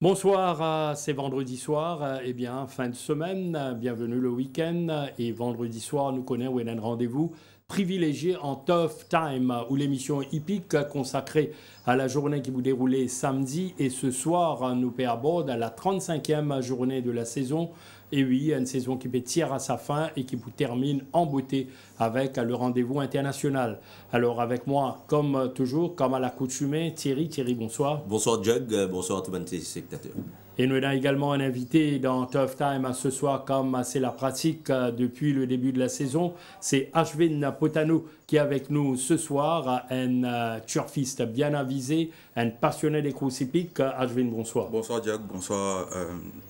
Bonsoir, c'est vendredi soir, eh bien, fin de semaine, bienvenue le week-end, et vendredi soir, nous connaissons un rendez-vous privilégié en Tough Time, où l'émission hippique consacrée à la journée qui vous déroulait samedi, et ce soir, nous aborde à la 35e journée de la saison, et oui, une saison qui tire à sa fin et qui vous termine en beauté avec le rendez-vous international. Alors avec moi, comme toujours, comme à l'accoutumée, Thierry. Thierry, bonsoir. Bonsoir Jug, bonsoir à tous les spectateurs. Et nous avons également un invité dans Tough Time ce soir, comme c'est la pratique depuis le début de la saison. C'est Ashwin Potano qui est avec nous ce soir, un turfiste bien avisé, un passionné des courses hippiques. Ashwin, bonsoir. Bonsoir Jug, bonsoir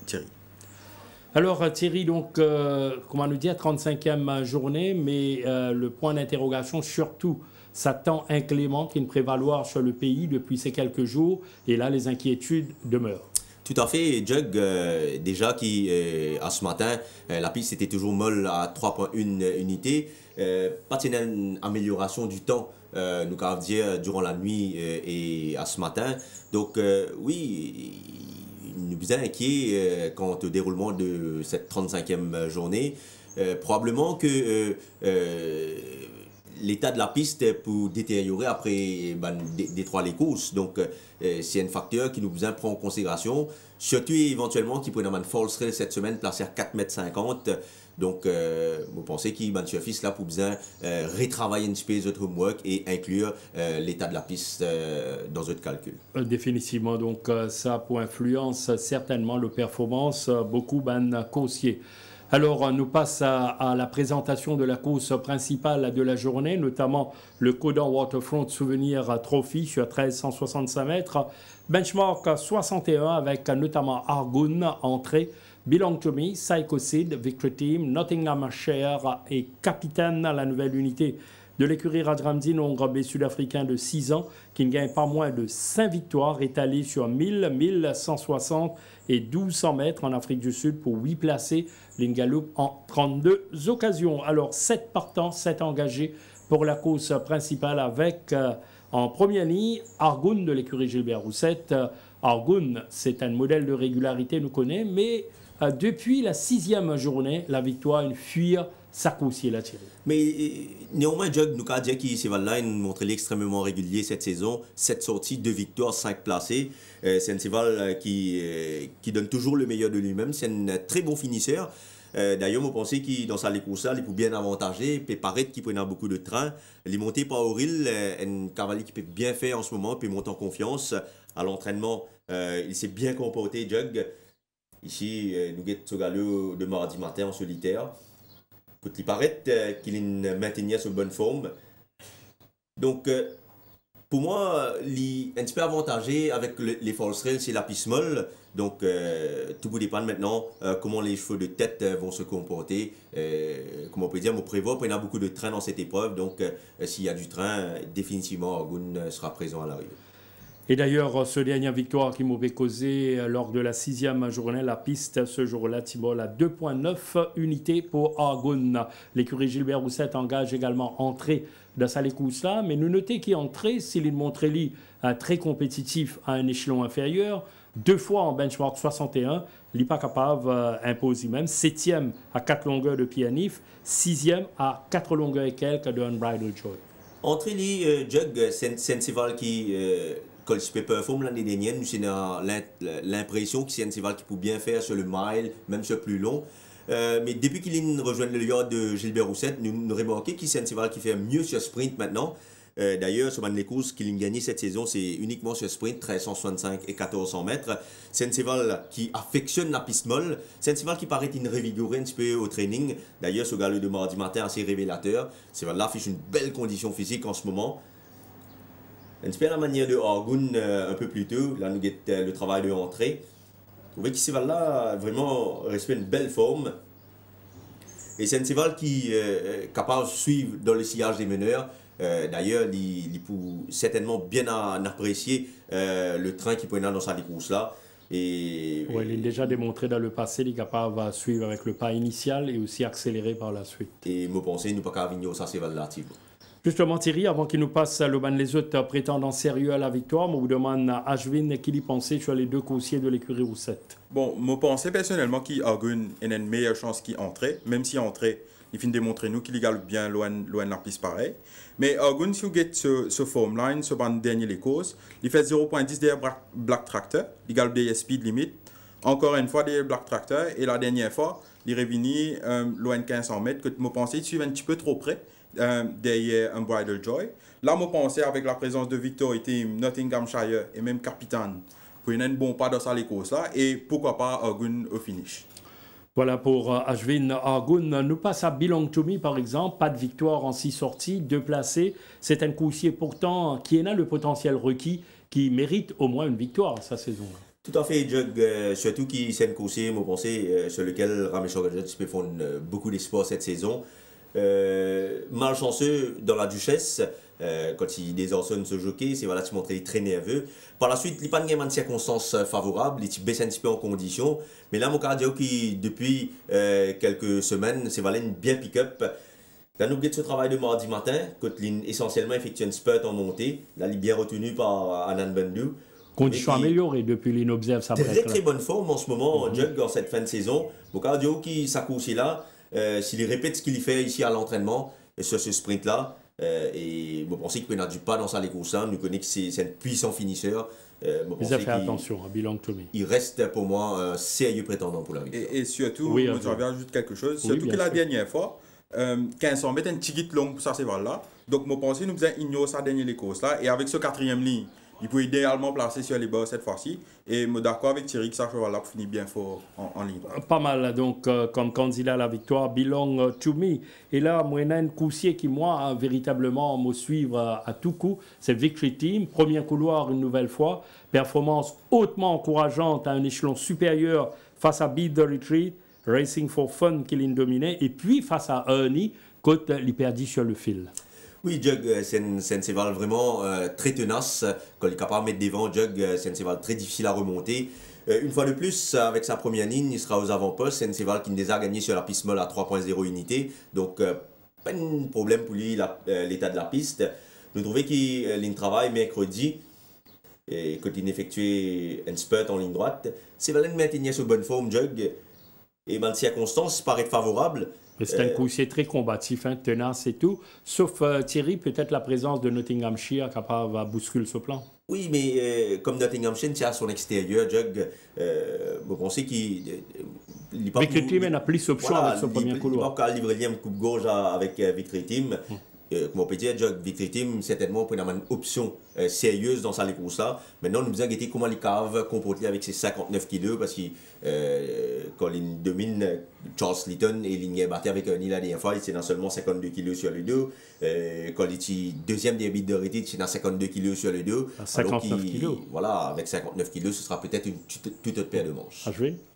Thierry. Alors Thierry, donc, comment nous dire, 35e journée, mais le point d'interrogation surtout, ça temps inclément qui ne prévaloir sur le pays depuis ces quelques jours, et là les inquiétudes demeurent. Tout à fait, Jug, déjà qui, à ce matin, la piste était toujours molle à 3,1 unités. Pas une amélioration du temps, nous avons dit, durant la nuit et à ce matin. Donc oui, nous sommes inquiets quant au déroulement de cette 35e journée. Probablement que l'état de la piste pour détériorer après détruire les courses. Donc, c'est un facteur qui nous prend en considération. Surtout, éventuellement, qui pourrait avoir une false rail cette semaine, placé à 4,50 m. Donc, vous pensez qu'il y a un surface là pour besoin retravailler une espèce de homework et inclure l'état de la piste dans votre calcul. Définitivement, donc, ça pour influence certainement le performance, beaucoup de coursiers. Alors, nous passons à la présentation de la course principale de la journée, notamment le Codan Waterfront Souvenir Trophy sur 1365 mètres. Benchmark 61 avec notamment Argoon, entrée, Belong to Me, Psycho Seed, Victory Team, Nottinghamshire et Capitaine, la nouvelle unité de l'écurie Rajramdin, engrobé sud-africain de 6 ans, qui ne gagne pas moins de 5 victoires, étalées sur 1000, 1160 et 1200 mètres en Afrique du Sud pour 8 placés. L'Ingaloup en 32 occasions. Alors 7 partants, 7 engagés pour la course principale avec en première ligne Argoon de l'écurie Gilbert Roussette. Argoon, c'est un modèle de régularité, nous connaît, mais depuis la 6e journée, la victoire, une fuir, ça coursier l'a tiré. Mais néanmoins, Jug, nous avons dit qu'il s'est montré extrêmement régulier cette saison. 7 sorties, 2 victoires, 5 placés. C'est un cheval qui donne toujours le meilleur de lui-même. C'est un très bon finisseur. D'ailleurs, vous pensez qu'il, dans sa course, il peut bien avantager, il peut paraître qu'il prend beaucoup de train. Il est monté par Auril, un cavalier qui peut bien faire en ce moment, il peut monter en confiance. À l'entraînement, il s'est bien comporté, Jug. Ici, nous avons ce galop de mardi matin en solitaire. Il paraît qu'il maintenait sa bonne forme. Donc, pour moi, il est un petit peu avantagé avec les false rails, c'est la piste molle. Donc, tout vous dépend maintenant comment les chevaux de tête vont se comporter. Comme on peut dire, on prévoit qu'il y a beaucoup de train dans cette épreuve. Donc, s'il y a du train, définitivement, Argoon sera présent à l'arrivée. Et d'ailleurs, ce dernière victoire qui m'avait causé lors de la 6e journée, la piste ce jour-là, Thibault, à 2,9 unités pour Argoon. L'écurie Gilbert Roussette engage également entrée dans sa course là, mais nous notons qu'il est entré, s'il est montré très compétitif à un échelon inférieur, 2 fois en benchmark 61, il n'est pas capable d'imposer même, 7e à 4 longueurs de Pianif, 6e à 4 longueurs et quelques de Unbridled Joy. Entrée, Jug, c'est un cheval qui... quand il peut performer l'année dernière, nous avons l'impression que c'est un cheval qui peut bien faire sur le mile, même sur plus long. Mais depuis qu'il rejoint le yard de Gilbert Roussette, nous remarquons qu'il c'est un cheval qui fait mieux sur sprint maintenant. D'ailleurs, sur les courses qu'il a gagné cette saison, c'est uniquement sur sprint, 1365 et 1400 mètres. C'est un cheval qui affectionne la piste molle. C'est un cheval qui paraît revigoré un petit peu au training. D'ailleurs, ce galop de mardi matin assez révélateur. Ce cheval-là affiche une belle condition physique en ce moment. Un petit peu à la manière de Argoon un peu plus tôt, là nous avons le travail de entrée. Vous voyez que ce cheval-là vraiment respecte une belle forme. Et c'est un cheval qui est capable de suivre dans le sillage des meneurs. D'ailleurs, il peut certainement bien apprécier le train qu'il peut avoir dans sa course là. Et ouais, il a déjà démontré dans le passé qu'il est capable de suivre avec le pas initial et aussi accélérer par la suite. Et moi, je pense que nous ne pouvons pas venir ça cheval là, Thibault. Justement, Thierry, avant qu'il nous passe le ban les autres prétendants sérieux à la victoire, je vous demande à Ashwin qui y pensait sur les deux coursiers de l'écurie Roussette. Bon, je pense personnellement qu'Argun a une meilleure chance qu'il entrait, même si entrait, il finit de démontrer nous qu'il galope bien loin de la piste pareil. Mais Argun, si vous avez ce form line, ce ban dernier les courses, il fait 0.10 derrière Black Tractor, il galope des speed limit, encore une fois derrière Black Tractor, et la dernière fois, il est revenu loin de 1500 mètres, que je pensais qu'il suivait un petit peu trop près. Derrière un Bridal Joy. Là, je pensais avec la présence de Victor et Team, Nottinghamshire et même Capitaine, pour un bon pas dans sa course là et pourquoi pas Argun au finish. Voilà pour Ashwin Argun. Nous passe à Belong to Me par exemple. Pas de victoire en 6 sorties, 2 placés. C'est un coursier pourtant qui a le potentiel requis, qui mérite au moins une victoire sa saison-là. Tout à fait, Jug, surtout qui c'est un coursier, je pense, sur lequel Ramesh Gadget peut faire beaucoup d'espoir cette saison. Malchanceux dans la Duchesse, quand il désordonne ce jockey, c'est voilà, tu montrais très nerveux. Par la suite, il n'y a pas de circonstances favorables, il baisse un petit peu en condition. Mais là, mon cardio qui, depuis quelques semaines, c'est voilà, une bien pick-up. Là, nous avons ce travail de mardi matin, quand il essentiellement effectue une spurt en montée. Là, il est bien retenu par Anand Bandhu. Condition améliorée depuis l'observe sa très très bonne forme en ce moment, Jug, en cette fin de saison. Mon cardio qui s'accouche là. S'il répète ce qu'il fait ici à l'entraînement, sur ce sprint-là, et je pense qu'il peut n'être pas dans sa course, nous connaissons que c'est un puissant finisseur. Ils ont fait attention à Belong to Me. Il reste pour moi un sérieux prétendant pour la victoire. Et surtout, je vais ajouter quelque chose, surtout que la dernière fois, 1500 mètres, un petit guide long pour ça, c'est là. Donc, je pense que nous faisons ignorer sa dernière course là, et avec ce quatrième ligne, il peut idéalement placer sur les bords cette fois-ci. Et je suis d'accord avec Thierry que ça cheval-là finit bien fort en ligne. Pas mal, donc, comme candidat à la victoire, Belong to Me. Et là, moi, il y a un coursier qui, moi, véritablement, me suivre à tout coup. C'est Victory Team. Premier couloir, une nouvelle fois. Performance hautement encourageante à un échelon supérieur face à Beat the Retreat. Racing for Fun qui l'a dominé. Et puis, face à Ernie, côte l'hyperdie sur le fil. Oui, Jug, c'est un cheval vraiment très tenace. Quand il est capable de mettre devant, Jug, c'est un cheval très difficile à remonter. Une fois de plus, avec sa première ligne, il sera aux avant-postes. C'est un cheval qui nous a gagné sur la piste molle à 3.0 unités. Donc, pas de problème pour lui, l'état de la piste. Nous trouvons qu'il travaille mercredi. Et quand il effectuait un spurt en ligne droite, c'est valait de maintenir sur bonne forme, Jug. Et dans les circonstances, paraît favorable. C'est un coursier très combatif, hein, tenace et tout. Sauf Thierry, peut-être la présence de Nottinghamshire capable de bousculer ce plan. Oui, mais comme Nottinghamshire tient à son extérieur, Jug, vous pensez qu'il n'est pas... Victory Team n'a plus d'options avec son premier couloir. Il n'est pas qu'à livrer un coupe gauche avec Victory Team. Comme on peut dire, Victory Team, certainement, pour une option sérieuse dans sa course-là. Maintenant, nous nous inquiétons comment les caves comportent avec ses 59 kg parce que quand il domine Charles Litton et il est battu avec un île la dernière fois, c'est dans seulement 52 kg sur les deux. Quand il est deuxième des bits de rétite, c'est dans 52 kg sur les deux. 59 kg. Voilà, avec 59 kg, ce sera peut-être une toute autre paire de manches.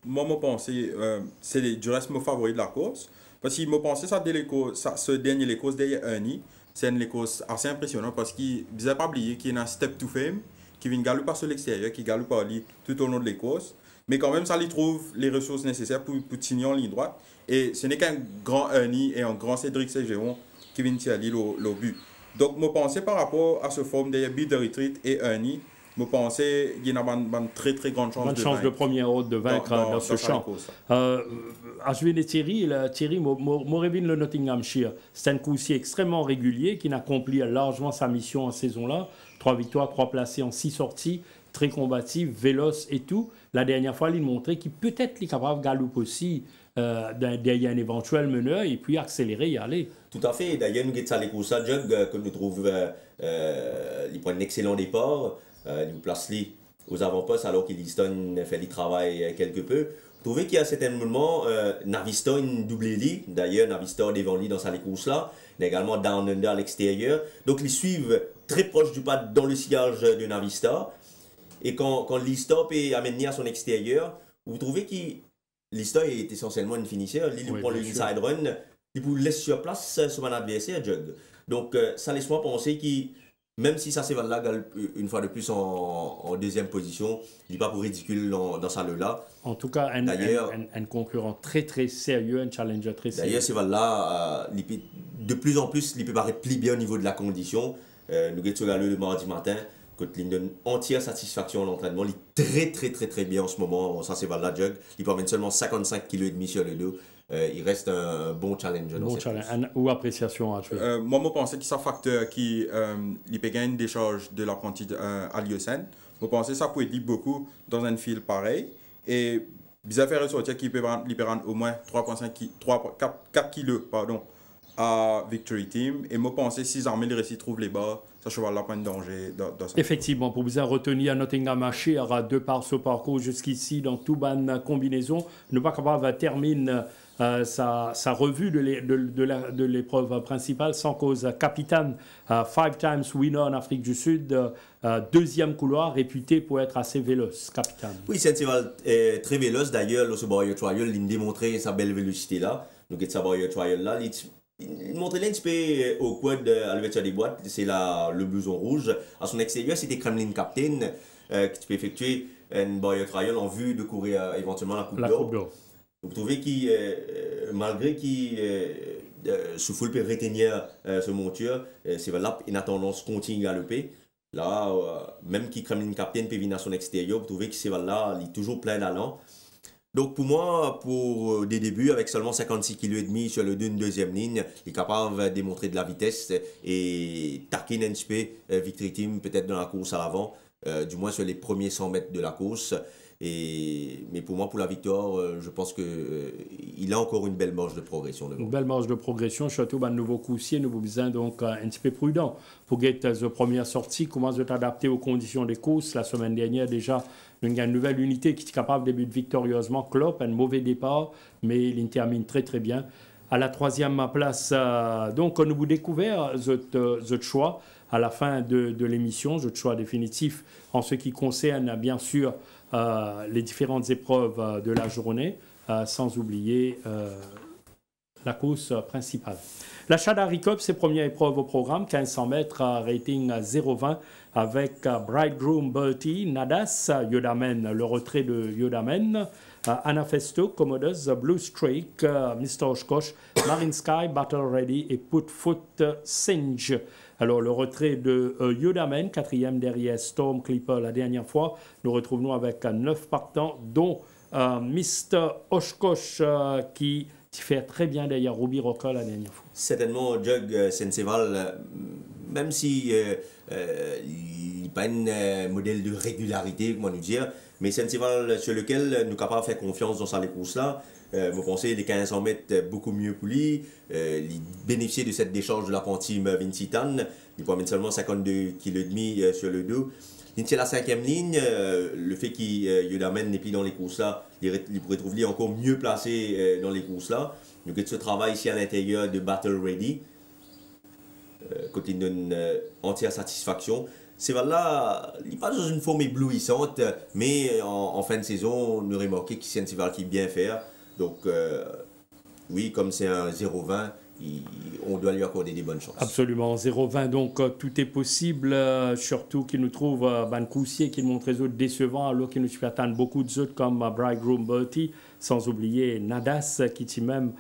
Moi, je pense que c'est du reste mon favori de la course. Parce que je pense que ce dernier course derrière Ernie, c'est une course assez impressionnante parce qu'il ne pas oublier qu'il y a un step to fame qui vient galoper sur l'extérieur, qui galope par lui tout au long de la course. Mais quand même, ça lui trouve les ressources nécessaires pour signer en ligne droite. Et ce n'est qu'un grand Ernie et un grand Cédric Ségeron qui viennent tirer le but. Donc, je pense par rapport à ce forme derrière Beat the Retreat et Ernie, je pense qu'il y a une très très grande chance de première ordre de vaincre dans ce champ. Ashwin et Thierry, Morevin le Nottinghamshire, c'est un coursier extrêmement régulier qui accomplit largement sa mission en saison-là. 3 victoires, 3 placés en 6 sorties, très combatif, véloce et tout. La dernière fois, il montrait qu'il peut-être est capable de galoper aussi derrière un éventuel meneur et puis accélérer et aller. Tout à fait. D'ailleurs, nous avons les courses à Jug, que nous trouvons il prend un excellent départ. Il place lui aux avant-postes alors qu'Easton fait le travail quelque peu. Vous trouvez qu'il y a certainement Navista une double lit. D'ailleurs, Navista devant lui dans sa course là. Il y a également Down Under à l'extérieur. Donc, ils suivent très proche du pas dans le sillage de Navista. Et quand Lista peut amener à son extérieur, vous trouvez que Lista est essentiellement une finisseur. Il prend le inside run, il vous laisse sur place son adversaire, Jug. Donc, ça laisse moi penser qu'il même si ça c'est là une fois de plus en deuxième position, il n'est pas pour ridicule dans sa là. En tout cas, un concurrent très très sérieux, un challenger très sérieux. D'ailleurs, c'est là, de plus en plus, il peut paraître plus bien au niveau de la condition. Nous avons le mardi matin, quand il donne entière satisfaction à l'entraînement. Il est très bien en ce moment. Ça c'est là, Jug. Il promène seulement 55,5 kg sur le dos. Il reste un bon challenger. Bon challenge. Ou appréciation à jouer. Moi, je pense que c'est un facteur qui peut gagner une décharge de l'apprenti à Lieusaint. Je pense que ça peut aider beaucoup dans un fil pareil. Et bizarre faire ressortir qu'il peut prendre au moins 4 kg à Victory Team. Et moi, je pense que si les armées réussissent à trouver les bas, ça cheval là pas de danger dans ça. Effectivement, pour vous retenir Nottingham à deux par ce parcours jusqu'ici, dans toute bonne combinaison, ne pas capable terminer sa revue de l'épreuve principale sans cause capitaine, 5 times winner en Afrique du Sud, deuxième couloir réputé pour être assez véloce, capitaine. Oui, c'est un cheval très véloce d'ailleurs, le Barrier Trial, il a démontré sa belle vélocité là. Donc, ce Barrier Trial là, il montrait un petit peu au quad à l'ouverture des boîtes, c'est le blouson rouge. À son extérieur, c'était Kremlin Captain qui peut effectuer une Barrier Trial en vue de courir éventuellement la Coupe d'Or. Vous trouvez qu'il, malgré qu'il souffle peut retenir ce monture, c'est là une tendance continue à galoper. Là, même qui Kremlin Captain peut venir à son extérieur, vous trouvez que c'est là, il est toujours plein d'allant. Donc pour moi, pour des débuts, avec seulement 56,5 kg sur le deuxième ligne, il est capable de démontrer de la vitesse et taquiner un petit peu Victory Team peut-être dans la course à l'avant, du moins sur les premiers 100 mètres de la course. Mais pour moi, pour la victoire, je pense qu'il a encore une belle marge de progression. Une belle marge de progression, surtout un nouveau coursier, nous besoin donc un petit peu prudent. Pour get la première sortie, comment se t'adapter aux conditions des courses. La semaine dernière déjà, il y a une nouvelle unité qui est capable de débuter victorieusement. Klopp, un mauvais départ, mais il termine très bien. À la troisième place, donc nous vous découvert ce choix à la fin de l'émission, ce choix définitif en ce qui concerne bien sûr les différentes épreuves de la journée, sans oublier la course principale. La Shadari Cup, c'est première épreuve au programme, 1500 mètres, rating 0,20 avec Bridegroom Bertie, Nadas, Yodamen, le retrait de Yodamen, Anafesto, Commodus, Blue Streak, Mr. Oshkosh, Marine Sky, Battle Ready et Putfoot Singe. Alors le retrait de Yodamen, quatrième derrière Storm Clipper la dernière fois. Nous retrouvons avec 9 partants, dont Mr. Oshkosh qui fait très bien derrière Ruby Rocker la dernière fois. Certainement, Jug Senseval, même si il n'est pas un modèle de régularité, comment nous dire, mais Senseval sur lequel nous sommes capables de faire confiance dans ces courses-là. Vous pensez les 1500 mètres beaucoup mieux pour lui. Il bénéficier de cette décharge de l'apprenti Vinci Tan. Il peut mettre seulement 52,5 kg sur le dos. C'est la cinquième ligne. Le fait qu'il Yodamen n'est plus dans les courses-là, il pourrait trouver encore mieux placé dans les courses-là. Donc, ce travail ici à l'intérieur de Battle Ready, quand il donne entière satisfaction. C'est là, il n'est pas dans une forme éblouissante, mais en fin de saison, on a remarqué qu'il c'est un cheval qui bien faire. Donc, oui, comme c'est un 0,20, on doit lui accorder des bonnes chances. Absolument, 0,20, donc tout est possible, surtout qu'il nous trouve Ban Coussier qui montre les autres décevants, alors qu'il nous suit attendre beaucoup d'autres comme Bridegroom Bertie, sans oublier Nadas qui est même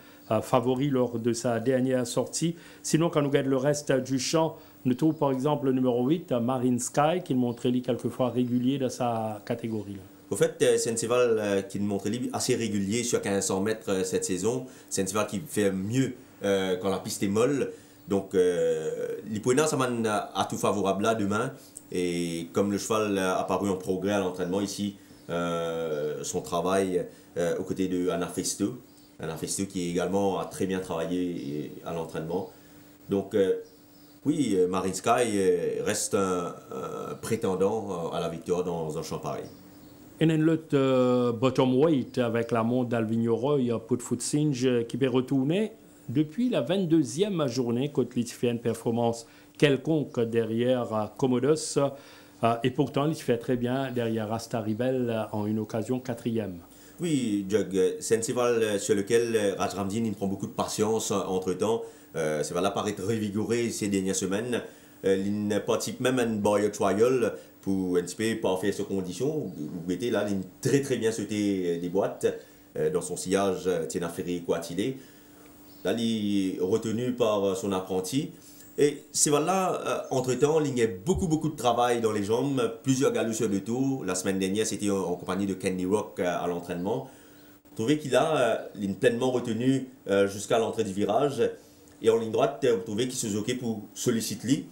favori lors de sa dernière sortie. Sinon, quand nous regardons le reste du champ, nous trouvons par exemple le numéro 8, Marine Sky, qui montrait lui quelquefois régulier dans sa catégorie. Au fait, c'est un cheval qui montre assez régulier sur 1500 mètres cette saison. C'est un cheval qui fait mieux quand la piste est molle. Donc, l'Ipoena, ça m'a à tout favorable là demain. Et comme le cheval a paru en progrès à l'entraînement ici, son travail aux côtés de Anafesto. Anafesto qui également a très bien travaillé à l'entraînement. Donc, oui, Marine Sky reste un prétendant à la victoire dans un champ pareil. Et une lutte bottom weight avec la montre d'Alvino Roy, Putfoot Singe, qui peut retourner depuis la 22e journée contre il fait une performance quelconque derrière Commodus. Et pourtant, il fait très bien derrière Asta Rebel en une occasion 4e. Oui, Jug, c'est un cheval sur lequel Rajramdin prend beaucoup de patience entre-temps. Ce cheval-là paraît revigoré ces dernières semaines. Il participe même à une barrière trial pour un petit peu parfaire ses conditions. Vous voyez là, il très très bien sauté des boîtes dans son sillage Tiena Ferré Quattilé. Là, il est retenu par son apprenti. Et c'est voilà, entre-temps, il y a beaucoup de travail dans les jambes, plusieurs galops sur le tour. La semaine dernière, c'était en compagnie de Kenny Rock à l'entraînement. Vous trouvez qu'il a pleinement retenu jusqu'à l'entrée du virage. Et en ligne droite, vous trouvez qu'il se zoquait pour solliciter lui.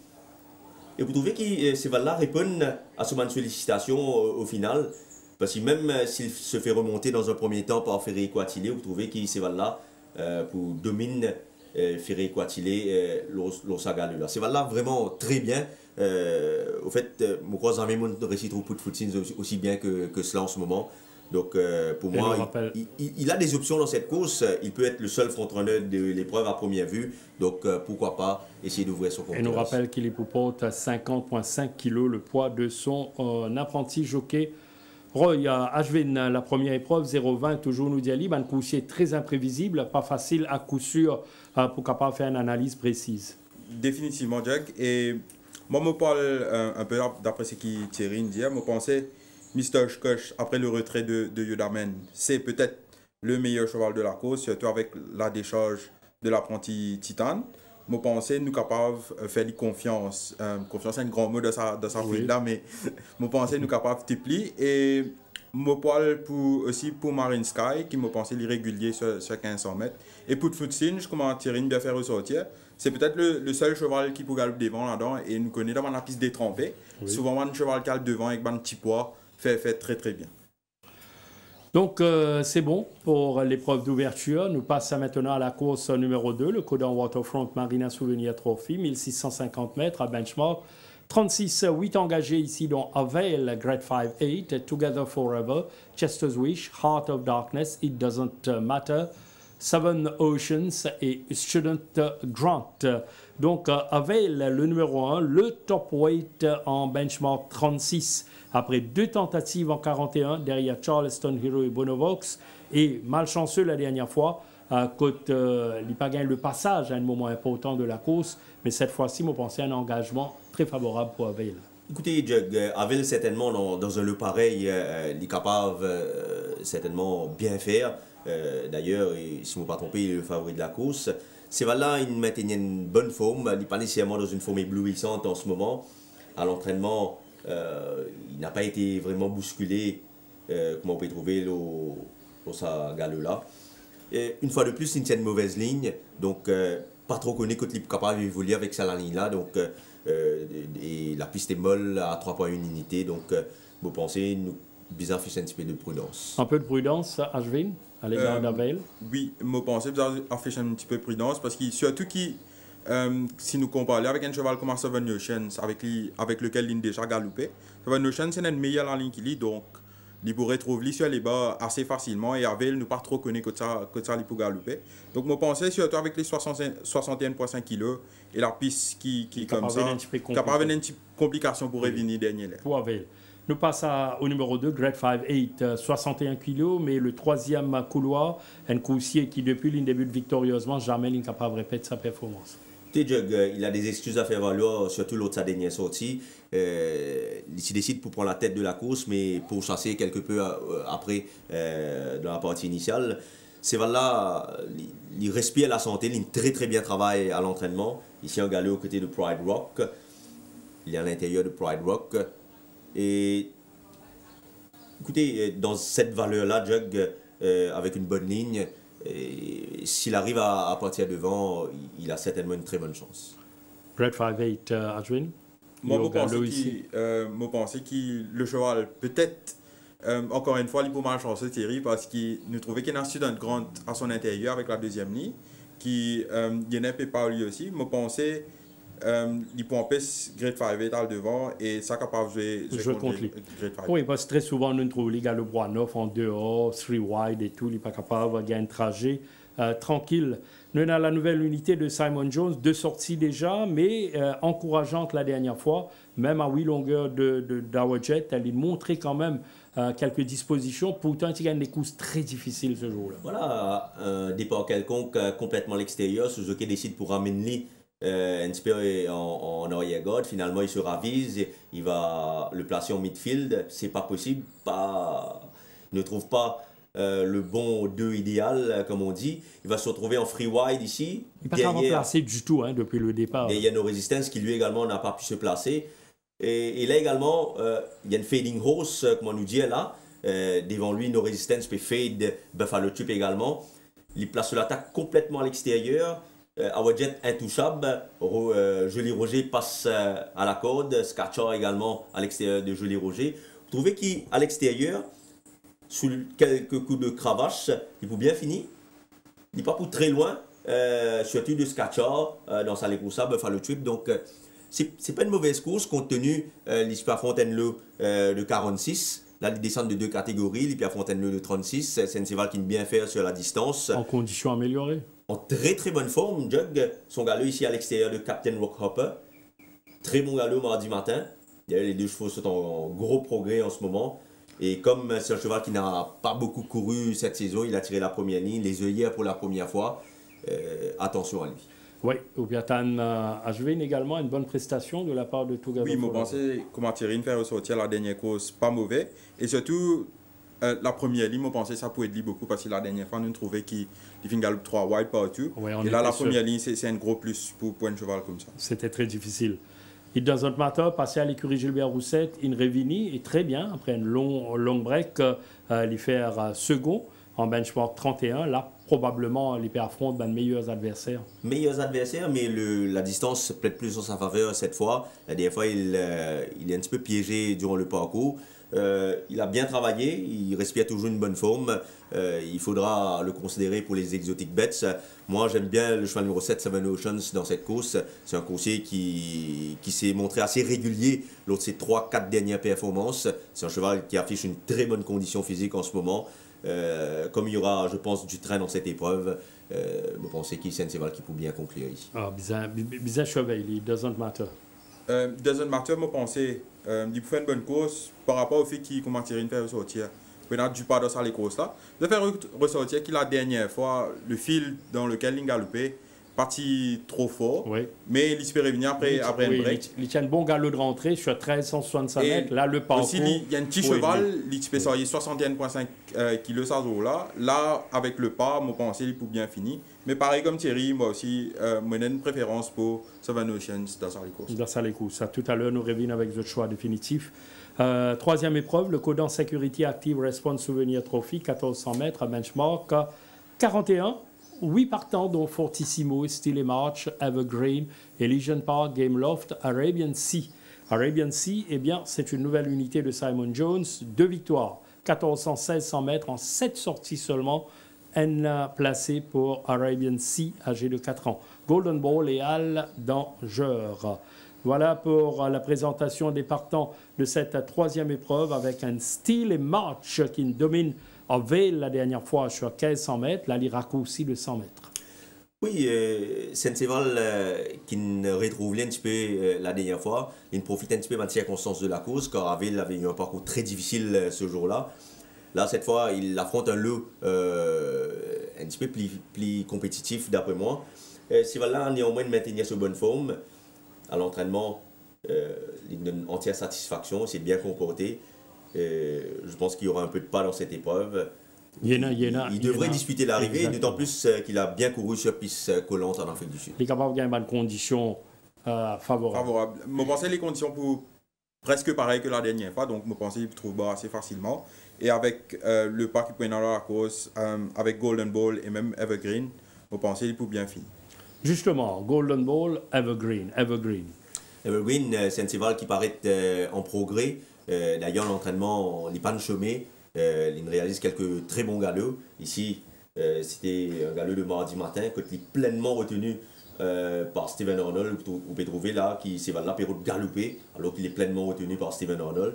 Et vous trouvez que ces là répondent à son sollicitation au final. Parce que même s'il se fait remonter dans un premier temps par Ferré Quattilé, vous trouvez que ces là pour dominer Ferré Quattilé l'Osaga là. C'est là vraiment très bien. Au fait, je crois que Zamé réussit trop de footings aussi bien que cela en ce moment. Donc pour moi, il a des options dans cette course. Il peut être le seul front-runner de l'épreuve à première vue. Donc pourquoi pas essayer d'ouvrir son compteur. Et nous rappelle qu'il porte à 50,5 kg le poids de son apprenti jockey. Roy Ashwin, la première épreuve, 0,20, toujours nous dit un coucher très imprévisible, pas facile à coup sûr pour capable faire une analyse précise. Définitivement, Jack. Et moi, je parle un peu d'après ce que Thierry dit. Je pensais, Mr. Koch, après le retrait de Yodamen, c'est peut-être le meilleur cheval de la course, surtout avec la décharge de l'apprenti Titan. Je pensais nous capables de faire confiance. Confiance est un grand mot de sa fille là, mais je pensais nous capables de pli. Et je parle aussi pour Marine Sky, qui me pensait l'irrégulier sur 1500 mètres. Et pour Footsinge, comment Thierry bien faire ressortir. C'est peut-être le seul cheval qui peut galoper devant là-dedans. Et nous connaissons dans la piste détrempée. Oui. Souvent, un cheval qui galope devant avec un petit poids fait très très bien. Donc, c'est bon pour l'épreuve d'ouverture. Nous passons maintenant à la course numéro 2, le Codan Waterfront Marina Souvenir Trophy, 1650 mètres à benchmark. 36-8 engagés ici, dont Avail, Grade 5-8, Together Forever, Chester's Wish, Heart of Darkness, It Doesn't Matter, Seven Oceans et Student Grant. Donc, Avail, le numéro 1, le top weight en benchmark 36. Après 2 tentatives en 41, derrière Charleston Hero et Bonovox. Et malchanceux la dernière fois, quand il n'a pas gagné le passage à un moment important de la course. Mais cette fois-ci, je pensais à un engagement très favorable pour Avail. Écoutez, Avail, certainement, dans un lot pareil, il est capable certainement bien faire. D'ailleurs, si je ne me pas trompé, il est le favori de la course. C'est là, il maintenait une bonne forme. Il n'est pas nécessairement dans une forme éblouissante en ce moment. À l'entraînement, il n'a pas été vraiment bousculé, comme on peut trouver sa galeux-là. Une fois de plus, il tient une mauvaise ligne. Donc, pas trop connu quand il est capable d'évoluer avec sa ligne-là. Donc, et la piste est molle à 3,1 unités. Donc, vous pensez, bizarre, il faut un petit peu de prudence. Un peu de prudence, Ashwin, à l'égard d'Avail? Oui, je pense qu'il faut un petit peu de prudence parce que surtout si nous comparons avec un cheval comme Seven Oceans, avec lequel il a déjà galopé, Seven Oceans c'est une meilleure ligne qu'il est, donc il pourrait trouver sur les bas assez facilement et Avail nous pas trop connu que ça il peut galoper. Donc je pensais surtout avec les 61,5 kg et la piste qui comme ça, capable une petite complication pour revenir dernier. Pour Avail. Nous passons au numéro 2, Grade 5-8, 61 kg, mais le troisième couloir, un coursier qui depuis l'une débute victorieusement, jamais il n'est capable de répéter sa performance. Il a des excuses à faire valoir, surtout l'autre sa dernière sortie. Il se décide pour prendre la tête de la course, mais pour chasser quelque peu après dans la partie initiale. C'est là, il respire la santé, il très bien travaille à l'entraînement. Ici, un galop aux côtés de Pride Rock. Il est à l'intérieur de Pride Rock. Et écoutez, dans cette valeur-là, Jug, avec une bonne ligne, s'il arrive à partir devant, il a certainement une très bonne chance. Grade 5-8, Ashwin? Moi, je pense que le cheval, peut-être, encore une fois, il peut malchanceux Thierry, parce qu'il nous trouvait qu'il y a un student grand à son intérieur avec la deuxième ligne, qui n'est pas lui aussi. Je pensais il peut empêcher Grade 5 devant et ça capable de jouer contre lui. Oui, parce que très souvent, nous trouvons les gars le bois neuf en dehors, 3 wide et tout, il n'est pas capable de gagner un trajet tranquille. Nous avons la nouvelle unité de Simon Jones, 2 sorties déjà, mais encourageante la dernière fois, même à 8 longueurs d'Hourjet, elle a montré quand même quelques dispositions. Pourtant, il gagne des courses très difficiles ce jour-là. Voilà, un départ quelconque complètement à l'extérieur, Suzuki décide pour ramener un petit peu en arrière-garde. Finalement, il se ravise, il va le placer en midfield. C'est pas possible, il ne trouve pas le bon 2 idéal, comme on dit. Il va se retrouver en free wide ici. Il n'est pas remplacé du tout hein, depuis le départ. Il y a nos résistances qui lui également n'a pas pu se placer. Et là également, il y a une fading horse, comme on nous dit là. Devant lui, nos résistances peut fade Buffalo Tube également. Il place l'attaque complètement à l'extérieur. Awadjet intouchable. Joli Roger passe à la corde. Scatchard également à l'extérieur de Joli Roger. Vous trouvez qu'à l'extérieur, sous quelques coups de cravache, il peut bien finir. Il n'est pas pour très loin, surtout de Scatchard dans sa Lecosa, Buffalo Trip. Donc, c'est pas une mauvaise course compte tenu l'ISPA Fontainebleau de 46. Là, il descend de 2 catégories. L'ISPA Fontainebleau de 36. C'est un cheval qui aime bien faire sur la distance. En conditions améliorées. En très très bonne forme. Jug, son galop ici à l'extérieur de Captain Rockhopper. Très bon galop mardi matin. Les 2 chevaux sont en gros progrès en ce moment. Et comme c'est un cheval qui n'a pas beaucoup couru cette saison, il a tiré la première ligne, les œillères pour la première fois. Attention à lui. Oui, Obiatan Ajvin également une bonne prestation de la part de Tougado. Oui, je pensais comment Thierry faire ressortir la dernière course pas mauvais. Et surtout, la première ligne, je pensais que ça pouvait être beaucoup parce que la dernière fois, nous trouvait qu'il finit galop 3 wide partout. Oui, et là, la première ligne, c'est un gros plus pour un cheval comme ça. C'était très difficile. It doesn't matter, passer à l'écurie Gilbert Roussette, in Revini, et très bien, après une long break, il fait second en benchmark 31. Là, probablement, il affronte de meilleurs adversaires. Meilleurs adversaires, mais la distance plaide plus en sa faveur cette fois. La dernière fois, il est un petit peu piégé durant le parcours. Il a bien travaillé, il respire toujours une bonne forme. Il faudra le considérer pour les exotic bets. Moi, j'aime bien le cheval numéro 7, Seven Oceans, dans cette course. C'est un coursier qui s'est montré assez régulier lors de ses 3-4 dernières performances. C'est un cheval qui affiche une très bonne condition physique en ce moment. Comme il y aura, je pense, du train dans cette épreuve, je pense qu'il c'est un cheval qui peut bien conclure ici. Ah, bizarre cheval, it doesn't matter. Doesn't matter, je pensais, il peut faire une bonne course par rapport au fait qu'il commence à faire ressortir. Il a du pas dans les courses là. De faire ressortir qu'il la dernière fois, le fil dans lequel il galopait, parti trop fort, oui. Mais il espérait venir après un break. Il tient un bon galop de rentrée sur 1365 mètres. Là, le parcours. Aussi, il y a un petit cheval, il peut sortir 61,5 kg ça là. Là, avec le pas, je pensais qu'il peut bien finir. Mais pareil comme Thierry, moi aussi, j'ai une préférence pour Seven Oceans dans sa course. Dans sa course. Tout à l'heure, nous revenons avec le choix définitif. Troisième épreuve, le Codan Security Active Response Souvenir Trophy, 1400 mètres à benchmark 41. 8 partants, dont Fortissimo, Steel March, Evergreen, Elysian Park, Game Loft, Arabian Sea. Arabian Sea, eh bien, c'est une nouvelle unité de Simon Jones. 2 victoires, 1400-1600 mètres en 7 sorties seulement. Elle a placé pour Arabian Sea, âgé de 4 ans. Golden Ball et Al Danger. Voilà pour la présentation des partants de cette troisième épreuve avec un Steel March qui domine en veille la dernière fois sur 1500 mètres. Là, il raccourcit de 100 mètres. Oui, c'est un cheval qui retrouve un petit peu la dernière fois. Il profite un petit peu de la circonstance de la course, car Avil avait eu un parcours très difficile ce jour-là. Là, cette fois, il affronte un lot un petit peu plus compétitif, d'après moi. Ce cheval-là, néanmoins, maintenir sa bonne forme. À l'entraînement, il donne entière satisfaction, c'est bien comporté. Je pense qu'il y aura un peu de pas dans cette épreuve. Il devrait disputer l'arrivée, d'autant plus qu'il a bien couru sur piste collante en Afrique du Sud. Il est capable de gagner des conditions favorables. Je pensais les conditions pour presque pareil que la dernière fois, donc je pensais qu'il trouve assez facilement. Et avec le pas qu'il peut dans la course, avec Golden Ball et même Evergreen, je pensais qu'il peut bien finir. Justement, Golden Ball, Evergreen. Evergreen, c'est un cheval qui paraît en progrès. D'ailleurs, l'entraînement, il n'est pas de chemin. Il réalise quelques très bons galops. Ici, c'était un galop de mardi matin, qui est pleinement retenu par Steven Arnold. Vous pouvez trouver là, qui c'est là, période de galoper, alors qu'il est pleinement retenu par Steven Arnold.